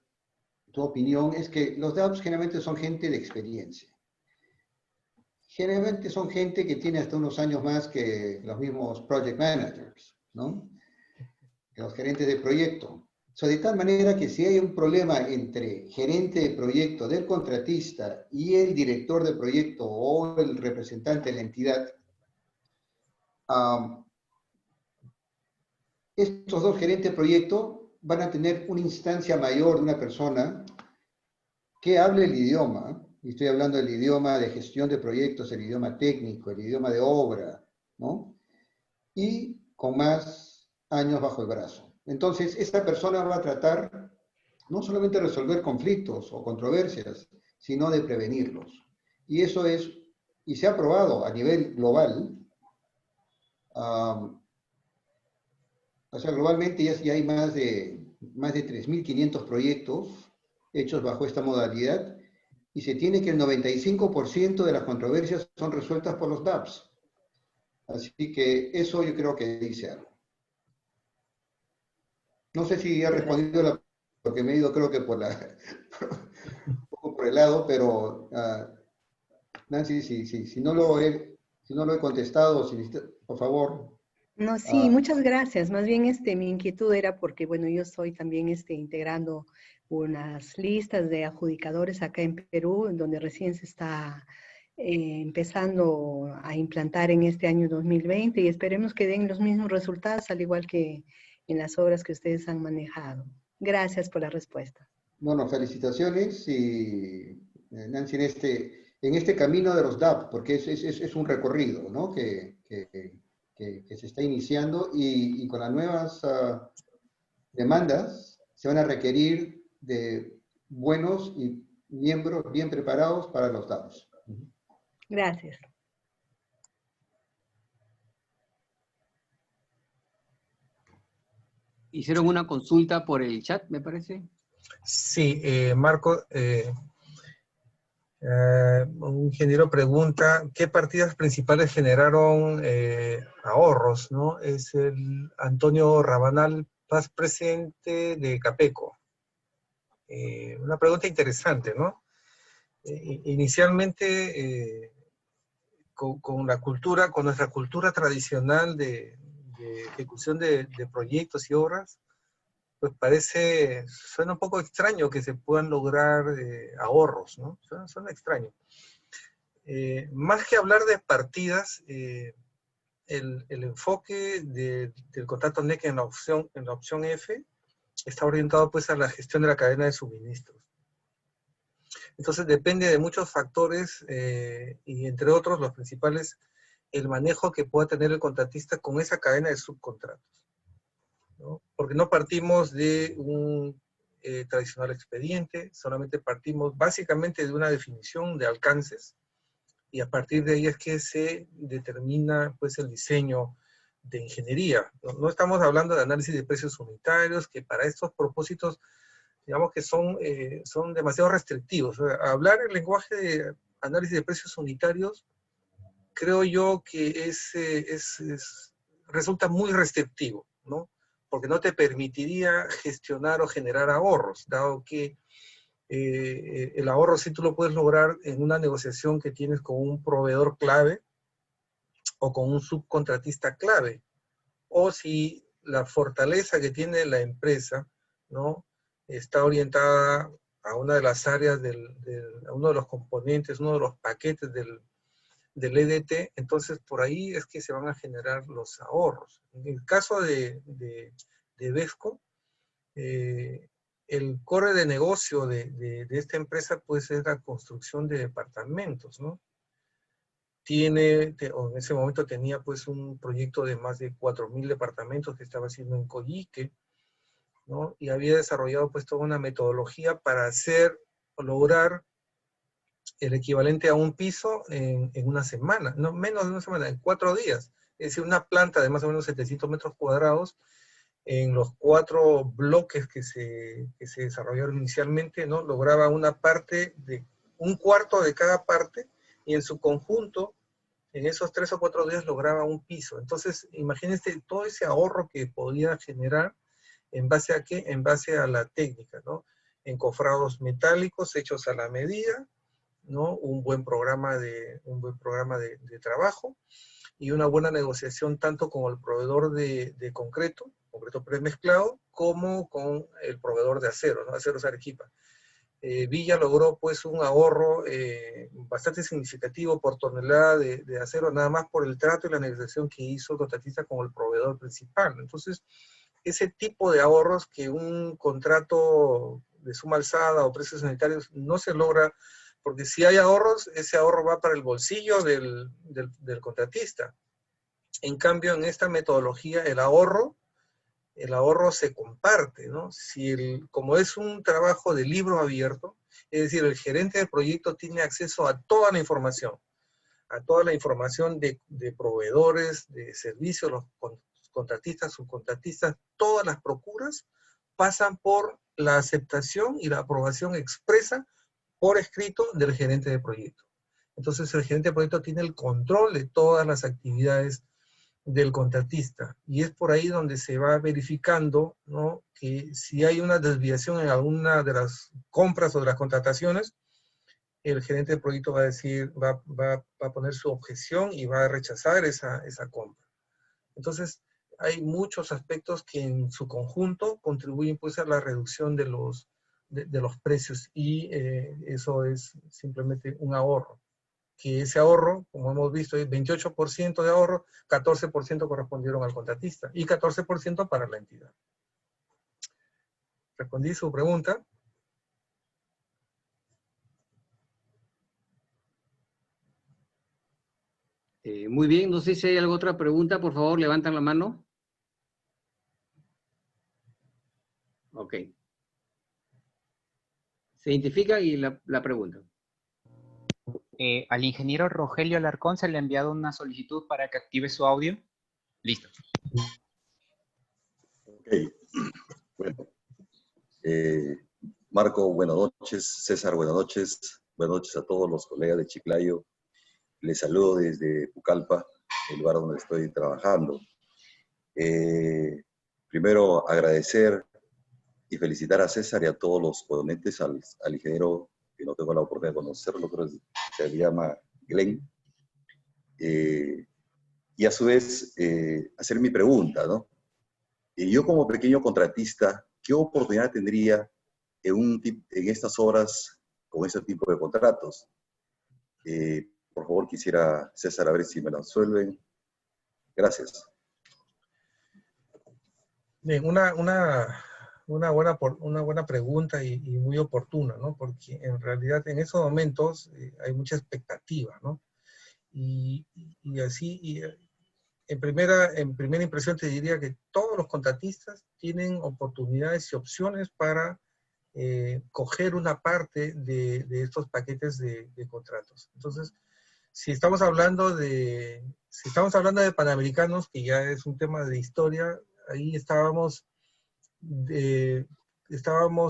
tu opinión, es que los DAPs generalmente son gente de experiencia. Generalmente son gente que tiene hasta unos años más que los mismos project managers, ¿no? Los gerentes de proyecto. De tal manera que si hay un problema entre gerente de proyecto del contratista y el director de proyecto o el representante de la entidad, estos dos gerentes de proyecto van a tener una instancia mayor de una persona que hable el idioma, y estoy hablando del idioma de gestión de proyectos, el idioma técnico, el idioma de obra, ¿no? Y con más años bajo el brazo. Entonces, esta persona va a tratar no solamente resolver conflictos o controversias, sino de prevenirlos. Y eso es, y se ha probado a nivel global, o sea, globalmente ya hay más de 3.500 proyectos hechos bajo esta modalidad, y se tiene que el 95% de las controversias son resueltas por los DAPs. Así que eso yo creo que dice algo. No sé si ha respondido lo que me he ido, creo que un poco por el lado, pero Nancy, si no lo he contestado, por favor. No, sí, muchas gracias. Más bien mi inquietud era porque, bueno, yo estoy también integrando unas listas de adjudicadores acá en Perú, donde recién se está empezando a implantar en este año 2020, y esperemos que den los mismos resultados, al igual que en las obras que ustedes han manejado. Gracias por la respuesta. Bueno, felicitaciones y Nancy en este camino de los DAP, porque es un recorrido, ¿no? que se está iniciando, y con las nuevas demandas se van a requerir de buenos y miembros bien preparados para los DAPs. Gracias. Hicieron una consulta por el chat, me parece. Sí, Marco, un ingeniero pregunta, ¿qué partidas principales generaron ahorros? ¿No? Es el Antonio Rabanal Paz Presente de Capeco. Una pregunta interesante, ¿no? Inicialmente, con nuestra cultura tradicional de ejecución de proyectos y obras, pues suena un poco extraño que se puedan lograr ahorros, ¿no? Suena extraño. Más que hablar de partidas, el enfoque del contrato NEC en la opción F está orientado pues a la gestión de la cadena de suministros. Entonces depende de muchos factores y entre otros los principales, el manejo que pueda tener el contratista con esa cadena de subcontratos, ¿no? Porque no partimos de un tradicional expediente, solamente partimos básicamente de una definición de alcances, y a partir de ahí es que se determina pues el diseño de ingeniería. No estamos hablando de análisis de precios unitarios, que para estos propósitos, digamos que son demasiado restrictivos. O sea, hablar el lenguaje de análisis de precios unitarios, creo yo que resulta muy restrictivo, ¿no? Porque no te permitiría gestionar o generar ahorros, dado que el ahorro sí tú lo puedes lograr en una negociación que tienes con un proveedor clave o con un subcontratista clave, o si la fortaleza que tiene la empresa, ¿no?, está orientada a una de las áreas, a uno de los componentes, uno de los paquetes del EDT, entonces por ahí es que se van a generar los ahorros. En el caso de Vesco, el core de negocio de esta empresa pues es la construcción de departamentos, ¿no? En ese momento tenía pues un proyecto de más de 4.000 departamentos que estaba haciendo en Coyique, ¿no? Y había desarrollado pues toda una metodología para lograr el equivalente a un piso en una semana, no menos de una semana, en 4 días. Es decir, una planta de más o menos 700 metros cuadrados en los 4 bloques que se desarrollaron inicialmente, ¿no? Lograba un cuarto de cada parte, y en su conjunto, en esos 3 o 4 días lograba un piso. Entonces, imagínense todo ese ahorro que podía generar. ¿En base a qué? En base a la técnica, ¿no? Encofrados metálicos hechos a la medida, ¿no? Un buen programa de trabajo, y una buena negociación tanto con el proveedor de concreto premezclado, como con el proveedor de acero, ¿no? Aceros Arequipa. Villa logró pues un ahorro bastante significativo por tonelada de acero, nada más por el trato y la negociación que hizo el contratista con el proveedor principal. Entonces, ese tipo de ahorros que un contrato de suma alzada o precios sanitarios no se logra, porque si hay ahorros, ese ahorro va para el bolsillo del contratista. En cambio, en esta metodología, el ahorro el ahorro se comparte, ¿no? Como es un trabajo de libro abierto, es decir, el gerente del proyecto tiene acceso a toda la información de proveedores, de servicios, los contratistas, subcontratistas, todas las procuras pasan por la aceptación y la aprobación expresa por escrito del gerente de proyecto. Entonces el gerente de proyecto tiene el control de todas las actividades del contratista, y es por ahí donde se va verificando, ¿no?, que si hay una desviación en alguna de las compras o de las contrataciones, el gerente de proyecto va a decir, va a poner su objeción y va a rechazar esa compra. Entonces, hay muchos aspectos que en su conjunto contribuyen pues a la reducción de los precios, y eso es simplemente un ahorro. Que ese ahorro, como hemos visto, es 28% de ahorro, 14% correspondieron al contratista y 14% para la entidad. ¿Respondí su pregunta? Muy bien, no sé si hay alguna otra pregunta, por favor, levantan la mano. Ok. Se identifica y la pregunta. Al ingeniero Rogelio Alarcón se le ha enviado una solicitud para que active su audio. Listo. Ok. Bueno. Marco, buenas noches. César, buenas noches. Buenas noches a todos los colegas de Chiclayo. Les saludo desde Pucallpa, el lugar donde estoy trabajando. Primero, agradecer y felicitar a César y a todos los ponentes, al ingeniero que no tengo la oportunidad de conocerlo, creo que se llama Glenn. Y a su vez, hacer mi pregunta, ¿no? Yo como pequeño contratista, ¿qué oportunidad tendría en estas obras con este tipo de contratos? Por favor, quisiera, César, a ver si me lo resuelven. Gracias. Bien, una buena pregunta y muy oportuna, ¿no? Porque en realidad en esos momentos hay mucha expectativa, ¿no? Y en primera impresión te diría que todos los contratistas tienen oportunidades y opciones para coger una parte de estos paquetes de contratos. Entonces, si estamos hablando de Panamericanos, que ya es un tema de historia, ahí estábamos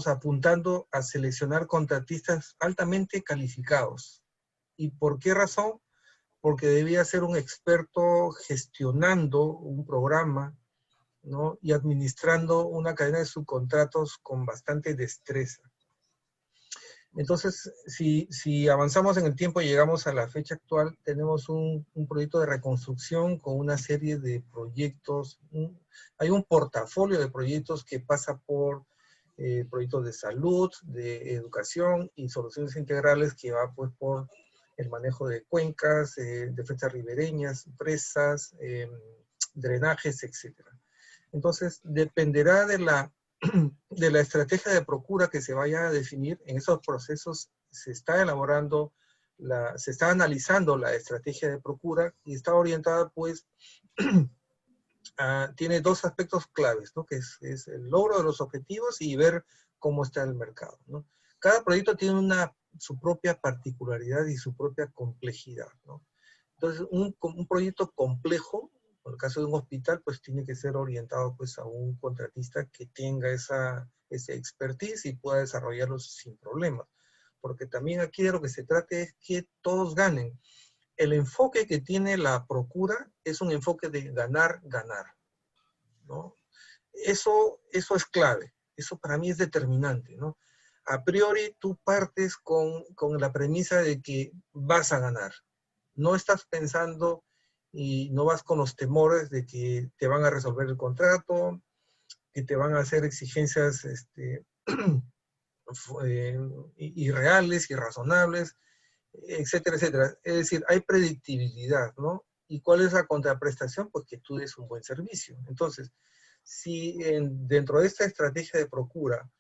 apuntando a seleccionar contratistas altamente calificados. ¿Y por qué razón? Porque debía ser un experto gestionando un programa, ¿no?, y administrando una cadena de subcontratos con bastante destreza. Entonces, si avanzamos en el tiempo y llegamos a la fecha actual, tenemos un proyecto de reconstrucción con una serie de proyectos. Hay un portafolio de proyectos que pasa por proyectos de salud, de educación y soluciones integrales, que va pues por el manejo de cuencas, defensas ribereñas, presas, drenajes, etc. Entonces, dependerá de la estrategia de procura que se vaya a definir. En esos procesos se está analizando la estrategia de procura, y está orientada pues, tiene dos aspectos claves, ¿no?, que es el logro de los objetivos y ver cómo está el mercado, ¿no? Cada proyecto tiene su propia particularidad y su propia complejidad, ¿no? Entonces, un proyecto complejo, en el caso de un hospital, pues tiene que ser orientado pues a un contratista que tenga ese expertise y pueda desarrollarlo sin problemas. Porque también aquí de lo que se trata es que todos ganen. El enfoque que tiene la procura es un enfoque de ganar, ¿no? Eso es clave. Eso para mí es determinante, ¿no? A priori tú partes con la premisa de que vas a ganar. No estás pensando y no vas con los temores de que te van a resolver el contrato, que te van a hacer exigencias irreales, irrazonables, etcétera, etcétera. Es decir, hay predictibilidad, ¿no? ¿Y cuál es la contraprestación? Pues que tú des un buen servicio. Entonces, si dentro de esta estrategia de procura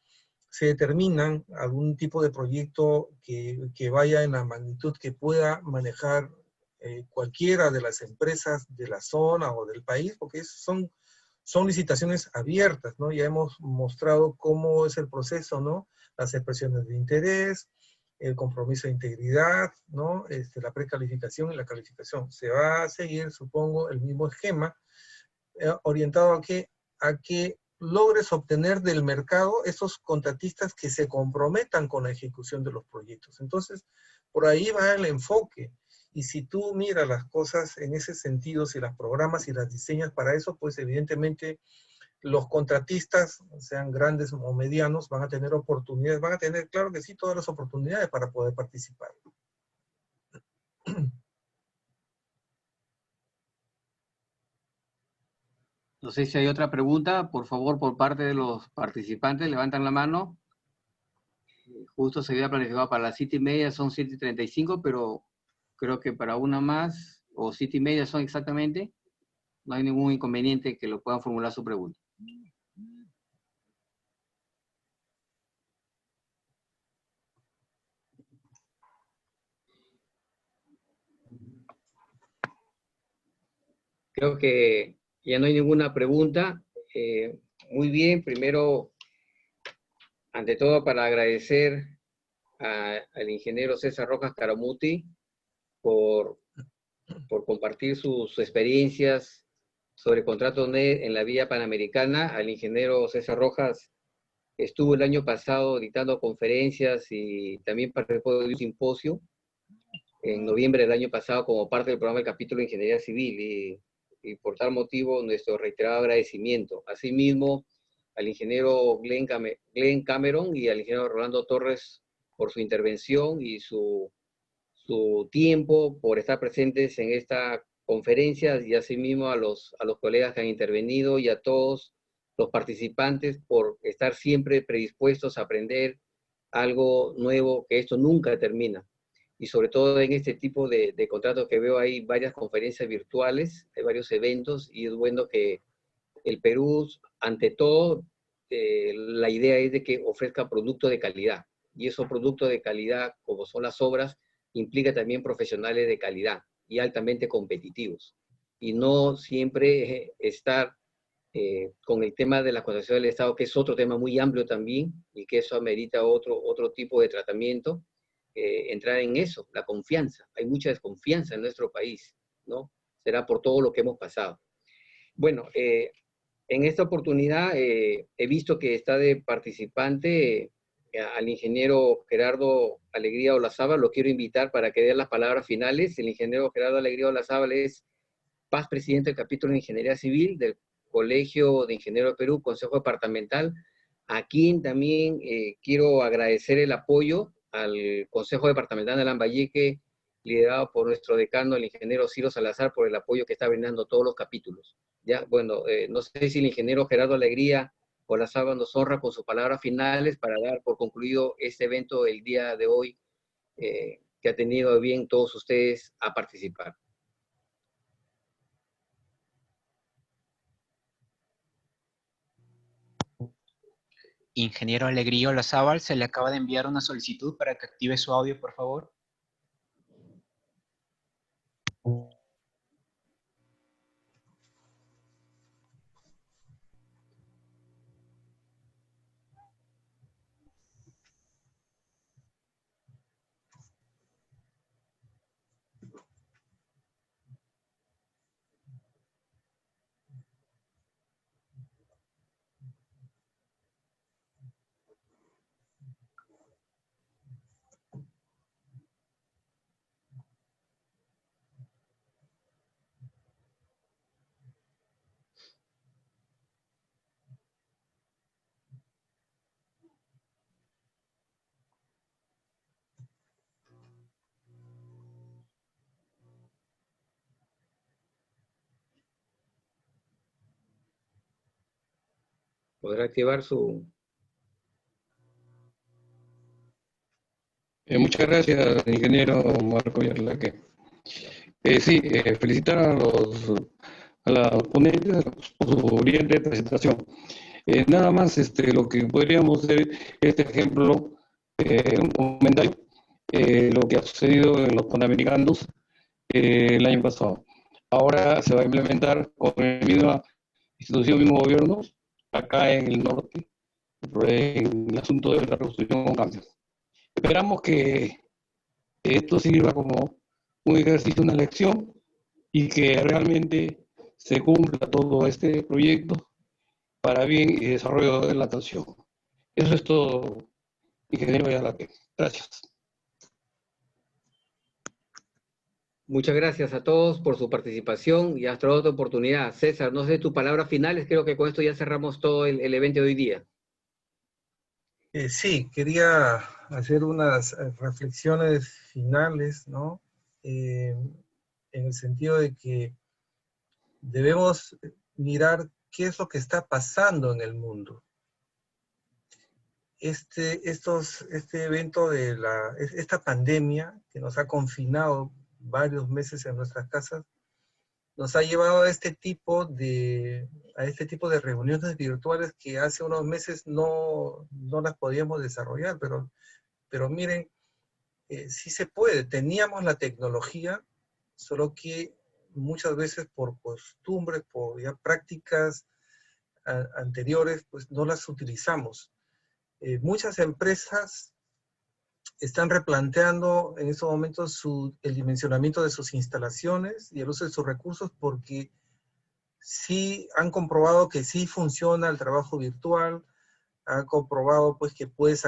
se determinan algún tipo de proyecto que vaya en la magnitud que pueda manejar cualquiera de las empresas de la zona o del país, porque son son licitaciones abiertas, ¿no? Ya hemos mostrado cómo es el proceso, ¿no? Las expresiones de interés, el compromiso de integridad, ¿no? La precalificación y la calificación. Se va a seguir, supongo, el mismo esquema, orientado a que logres obtener del mercado esos contratistas que se comprometan con la ejecución de los proyectos. Entonces, por ahí va el enfoque. Y si tú miras las cosas en ese sentido, si las programas y las diseñas para eso, pues evidentemente los contratistas, sean grandes o medianos, van a tener oportunidades, van a tener, claro que sí, todas las oportunidades para poder participar. No sé si hay otra pregunta, por favor, por parte de los participantes, levantan la mano. Justo se había planificado para las 7:30, son 7:35, pero creo que para una más, o 7:30 son exactamente, no hay ningún inconveniente que lo puedan formular su pregunta. Creo que ya no hay ninguna pregunta. Muy bien, primero, ante todo, para agradecer al ingeniero César Rojas Caramuti por compartir sus experiencias sobre contratos NET en la vía panamericana. Al ingeniero César Rojas estuvo el año pasado dictando conferencias y también participó de un simposio en noviembre del año pasado como parte del programa del capítulo de Ingeniería Civil y por tal motivo nuestro reiterado agradecimiento. Asimismo, al ingeniero Glenn Cameron y al ingeniero Rolando Torres por su intervención y su tiempo, por estar presentes en esta conferencia, y asimismo a los colegas que han intervenido y a todos los participantes por estar siempre predispuestos a aprender algo nuevo, que esto nunca termina. Y sobre todo en este tipo de contratos que veo, hay varias conferencias virtuales, hay varios eventos, y es bueno que el Perú, ante todo, la idea es de que ofrezca productos de calidad. Y esos productos de calidad, como son las obras, implica también profesionales de calidad y altamente competitivos. Y no siempre estar con el tema de la contratación del Estado, que es otro tema muy amplio también, y que eso amerita otro tipo de tratamiento, entrar en eso, la confianza. Hay mucha desconfianza en nuestro país, ¿no? Será por todo lo que hemos pasado. Bueno, en esta oportunidad he visto que está de participante al ingeniero Gerardo Alegría Olazábal. Lo quiero invitar para que dé las palabras finales. El ingeniero Gerardo Alegría Olazábal es paz presidente del capítulo de Ingeniería Civil del Colegio de Ingenieros de Perú, Consejo Departamental, a quien también quiero agradecer el apoyo al Consejo Departamental de Lambayeque, liderado por nuestro decano, el ingeniero Ciro Salazar, por el apoyo que está brindando a todos los capítulos. Ya, bueno, no sé si el ingeniero Gerardo Alegría Olazábal nos honra con sus palabras finales para dar por concluido este evento el día de hoy, que ha tenido bien todos ustedes a participar. Ingeniero Alegría Olazábal, se le acaba de enviar una solicitud para que active su audio, por favor. ¿Podrá activar su...? Muchas gracias, ingeniero Marco Yarlaque. Sí, felicitar a la ponente por su brillante presentación. Nada más lo que podríamos hacer, este ejemplo, un comentario, lo que ha sucedido en los Panamericanos el año pasado. Ahora se va a implementar con la misma institución del mismo gobierno, acá en el norte, en el asunto de la reconstrucción con cambios. Esperamos que esto sirva como un ejercicio, una lección, y que realmente se cumpla todo este proyecto para bien y desarrollo de la atención. Eso es todo, ingeniero Yalaque. Gracias. Muchas gracias a todos por su participación y hasta otra oportunidad. César, no sé tus palabras finales, creo que con esto ya cerramos todo el evento de hoy día. Sí, quería hacer unas reflexiones finales, ¿no? En el sentido de que debemos mirar qué es lo que está pasando en el mundo. Este evento de esta pandemia que nos ha confinado varios meses en nuestras casas, nos ha llevado a este tipo de reuniones virtuales que hace unos meses no las podíamos desarrollar, pero miren, sí se puede. Teníamos la tecnología, solo que muchas veces por costumbres, por ya prácticas anteriores, pues no las utilizamos. Muchas empresas están replanteando en estos momentos el dimensionamiento de sus instalaciones y el uso de sus recursos, porque sí han comprobado que sí funciona el trabajo virtual, han comprobado pues que puedes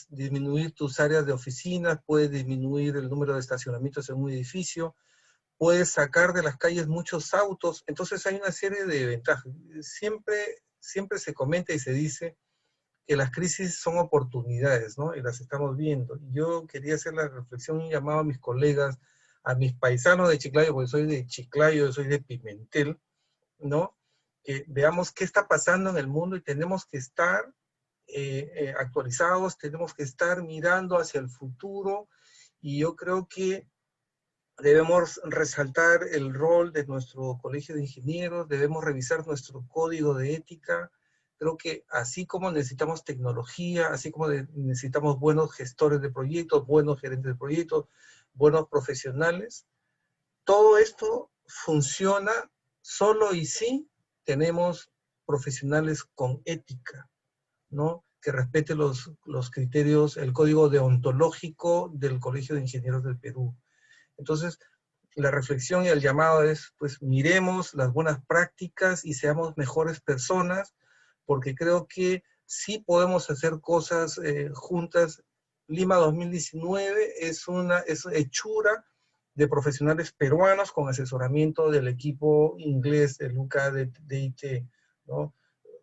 disminuir tus áreas de oficinas, puedes disminuir el número de estacionamientos en un edificio, puedes sacar de las calles muchos autos. Entonces hay una serie de ventajas. Siempre se comenta y se dice que las crisis son oportunidades, ¿no? Y las estamos viendo. Yo quería hacer la reflexión y llamado a mis colegas, a mis paisanos de Chiclayo, porque soy de Chiclayo, soy de Pimentel, ¿no? Que veamos qué está pasando en el mundo y tenemos que estar actualizados, tenemos que estar mirando hacia el futuro, y yo creo que debemos resaltar el rol de nuestro colegio de ingenieros, debemos revisar nuestro código de ética. Creo que así como necesitamos tecnología, así como necesitamos buenos gestores de proyectos, buenos gerentes de proyectos, buenos profesionales, todo esto funciona solo y si tenemos profesionales con ética, ¿no? Que respete los criterios, el código deontológico del Colegio de Ingenieros del Perú. Entonces, la reflexión y el llamado es, pues, miremos las buenas prácticas y seamos mejores personas, porque creo que sí podemos hacer cosas juntas. Lima 2019 es hechura de profesionales peruanos con asesoramiento del equipo inglés, el UCA de IT, ¿no?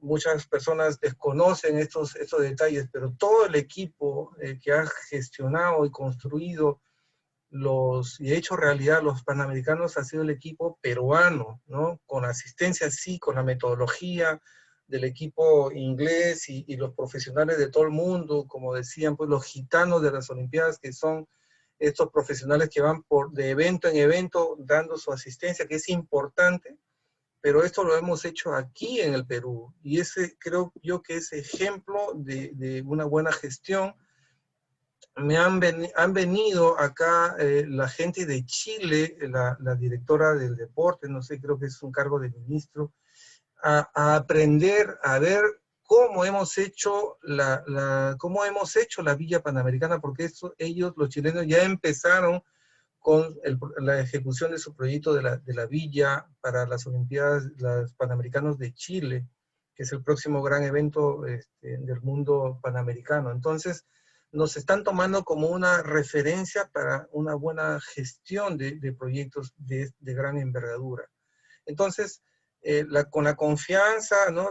Muchas personas desconocen estos detalles, pero todo el equipo que ha gestionado y construido y hecho realidad los Panamericanos ha sido el equipo peruano, ¿no? Con asistencia, sí, con la metodología del equipo inglés y los profesionales de todo el mundo, como decían, pues los gitanos de las Olimpiadas, que son estos profesionales que van de evento en evento dando su asistencia, que es importante, pero esto lo hemos hecho aquí en el Perú, y creo yo que es ejemplo de una buena gestión. Han venido acá la gente de Chile, la directora del deporte, no sé, creo que es un cargo de ministro, a aprender, a ver cómo hemos hecho la Villa Panamericana, porque ellos, los chilenos, ya empezaron con la ejecución de su proyecto de la Villa para las Olimpiadas, los Panamericanos de Chile, que es el próximo gran evento del mundo panamericano. Entonces, nos están tomando como una referencia para una buena gestión de proyectos de gran envergadura. Entonces, con la confianza, ¿no?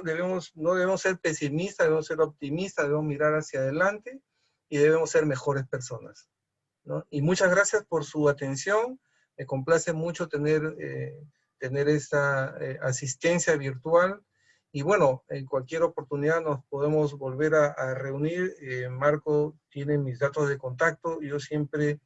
No debemos ser pesimistas, debemos ser optimistas, debemos mirar hacia adelante y debemos ser mejores personas, ¿no? Y muchas gracias por su atención. Me complace mucho tener esta asistencia virtual. Y bueno, en cualquier oportunidad nos podemos volver a reunir. Marco tiene mis datos de contacto. Yo siempre,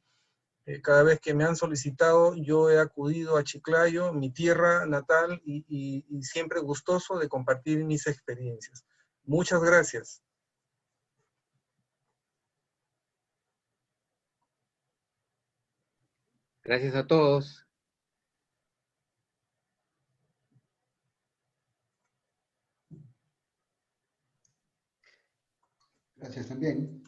cada vez que me han solicitado, yo he acudido a Chiclayo, mi tierra natal, y siempre gustoso de compartir mis experiencias. Muchas gracias. Gracias a todos. Gracias también.